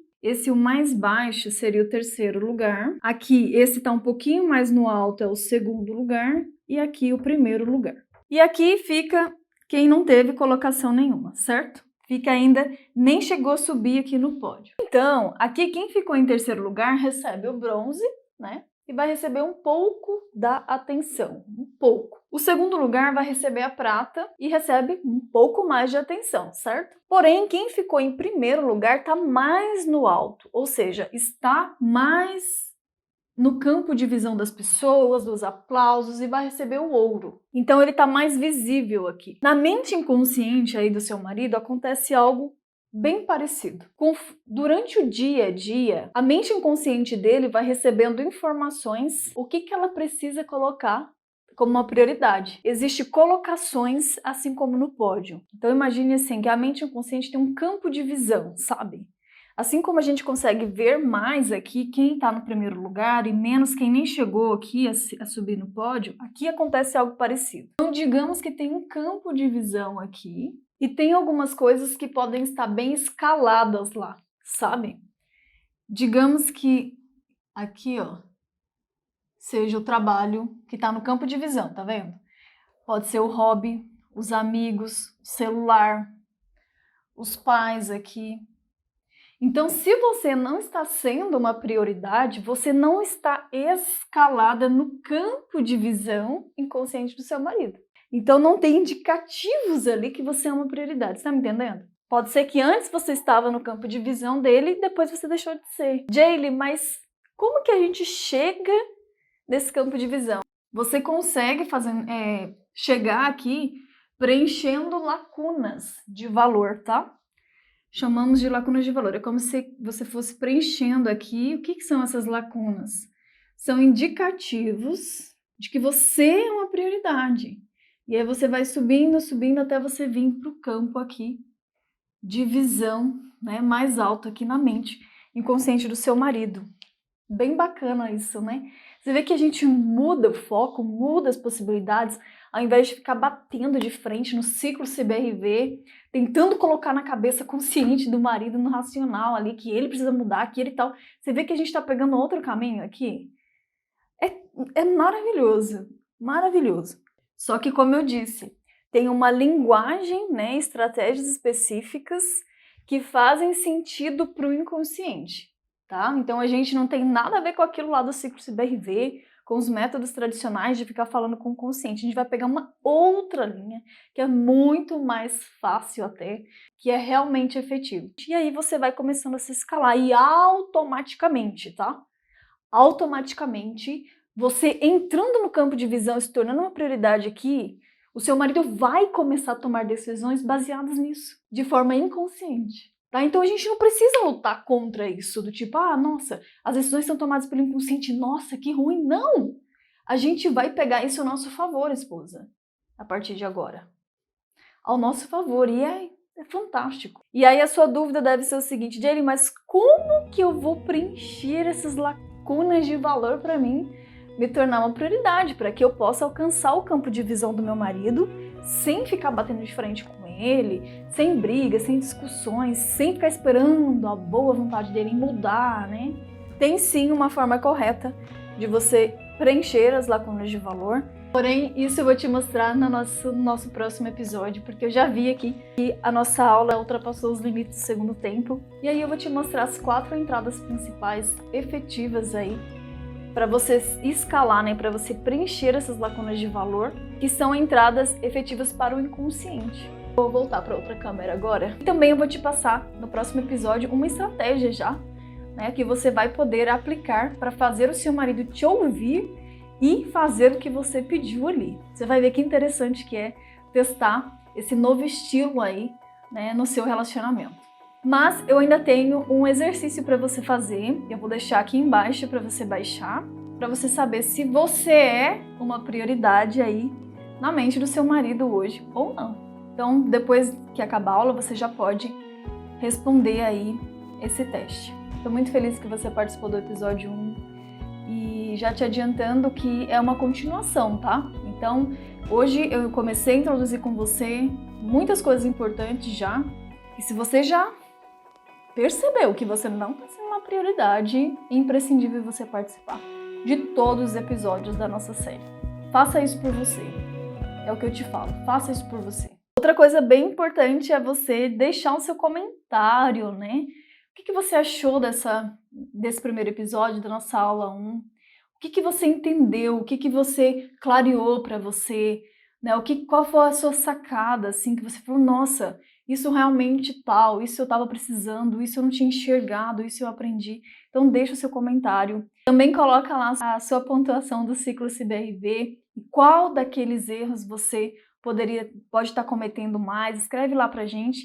o mais baixo seria o terceiro lugar. Aqui, esse está um pouquinho mais no alto, é o segundo lugar. E aqui, o primeiro lugar. E aqui fica quem não teve colocação nenhuma, certo? Fica ainda, nem chegou a subir aqui no pódio. Então, aqui quem ficou em terceiro lugar recebe o bronze, né? E vai receber um pouco da atenção, um pouco. O segundo lugar vai receber a prata e recebe um pouco mais de atenção, certo? Porém, quem ficou em primeiro lugar está mais no alto, ou seja, está mais no campo de visão das pessoas, dos aplausos e vai receber o ouro. Então ele está mais visível aqui. Na mente inconsciente aí do seu marido acontece algo bem parecido. Durante o dia a dia, a mente inconsciente dele vai recebendo informações, o que ela precisa colocar como uma prioridade. Existem colocações, assim como no pódio. Então imagine assim, que a mente inconsciente tem um campo de visão, sabe? Assim como a gente consegue ver mais aqui quem está no primeiro lugar e menos quem nem chegou aqui a subir no pódio, aqui acontece algo parecido. Então digamos que tem um campo de visão aqui, e tem algumas coisas que podem estar bem escaladas lá, sabe? Digamos que aqui, ó, seja o trabalho que está no campo de visão, tá vendo? Pode ser o hobby, os amigos, o celular, os pais aqui. Então, se você não está sendo uma prioridade, você não está escalada no campo de visão inconsciente do seu marido. Então, não tem indicativos ali que você é uma prioridade, você tá me entendendo? Pode ser que antes você estava no campo de visão dele e depois você deixou de ser. Jaylee, mas como que a gente chega nesse campo de visão? Você consegue chegar aqui preenchendo lacunas de valor, tá? Chamamos de lacunas de valor. É como se você fosse preenchendo aqui. O que são essas lacunas? São indicativos de que você é uma prioridade. E aí você vai subindo, subindo até você vir para o campo aqui de visão, né, mais alto aqui na mente inconsciente do seu marido. Bem bacana isso, né? Você vê que a gente muda o foco, muda as possibilidades, ao invés de ficar batendo de frente no ciclo CBRV, tentando colocar na cabeça consciente do marido, no racional ali, que ele precisa mudar, que ele tal. Você vê que a gente está pegando outro caminho aqui? É maravilhoso, maravilhoso. Só que, como eu disse, tem uma linguagem, né, estratégias específicas que fazem sentido para o inconsciente, tá? Então a gente não tem nada a ver com aquilo lá do ciclo CBRV, com os métodos tradicionais de ficar falando com o consciente. A gente vai pegar uma outra linha, que é muito mais fácil até, que é realmente efetivo. E aí você vai começando a se escalar e automaticamente, tá? Automaticamente, você entrando no campo de visão e se tornando uma prioridade aqui, o seu marido vai começar a tomar decisões baseadas nisso, de forma inconsciente. Tá? Então a gente não precisa lutar contra isso, do tipo, ah, nossa, as decisões são tomadas pelo inconsciente, nossa, que ruim. Não! A gente vai pegar isso ao nosso favor, esposa, a partir de agora. Ao nosso favor, e é fantástico. E aí a sua dúvida deve ser o seguinte, Jaylee, mas como que eu vou preencher essas lacunas de valor para mim me tornar uma prioridade, para que eu possa alcançar o campo de visão do meu marido sem ficar batendo de frente com ele, sem brigas, sem discussões, sem ficar esperando a boa vontade dele em mudar, né? Tem sim uma forma correta de você preencher as lacunas de valor, porém isso eu vou te mostrar no nosso próximo episódio, porque eu já vi aqui que a nossa aula ultrapassou os limites do segundo tempo, e aí eu vou te mostrar as 4 entradas principais efetivas aí para você escalar, né, para você preencher essas lacunas de valor, que são entradas efetivas para o inconsciente. Vou voltar para outra câmera agora. E também eu vou te passar no próximo episódio uma estratégia já, né, que você vai poder aplicar para fazer o seu marido te ouvir e fazer o que você pediu ali. Você vai ver que interessante que é testar esse novo estilo aí, né, no seu relacionamento. Mas eu ainda tenho um exercício para você fazer, eu vou deixar aqui embaixo para você baixar, para você saber se você é uma prioridade aí na mente do seu marido hoje ou não. Então, depois que acabar a aula, você já pode responder aí esse teste. Estou muito feliz que você participou do episódio 1 e já te adiantando que é uma continuação, tá? Então, hoje eu comecei a introduzir com você muitas coisas importantes já, e se você já percebeu que você não está sendo uma prioridade, é imprescindível você participar de todos os episódios da nossa série. Faça isso por você. É o que eu te falo. Faça isso por você. Outra coisa bem importante é você deixar o seu comentário, né? O que você achou desse primeiro episódio da nossa aula 1? O que você entendeu? O que você clareou para você? Né? Qual foi a sua sacada, assim, que você falou, nossa, isso realmente tal, isso eu estava precisando, isso eu não tinha enxergado, isso eu aprendi. Então deixa o seu comentário. Também coloca lá a sua pontuação do ciclo CBRV e qual daqueles erros você pode estar cometendo mais. Escreve lá pra gente.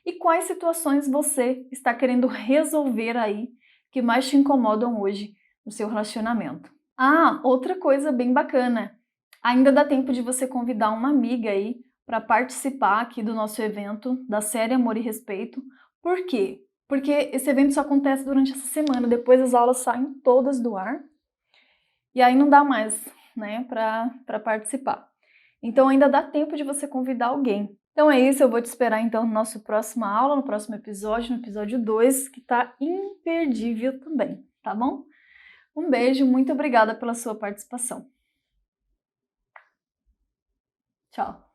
E quais situações você está querendo resolver aí que mais te incomodam hoje no seu relacionamento. Ah, outra coisa bem bacana. Ainda dá tempo de você convidar uma amiga aí para participar aqui do nosso evento da série Amor e Respeito. Por quê? Porque esse evento só acontece durante essa semana, depois as aulas saem todas do ar e aí não dá mais, né, para participar. Então ainda dá tempo de você convidar alguém. Então é isso, eu vou te esperar então no nosso próxima aula, no próximo episódio, no episódio 2, que tá imperdível também, tá bom? Um beijo, muito obrigada pela sua participação. Tchau.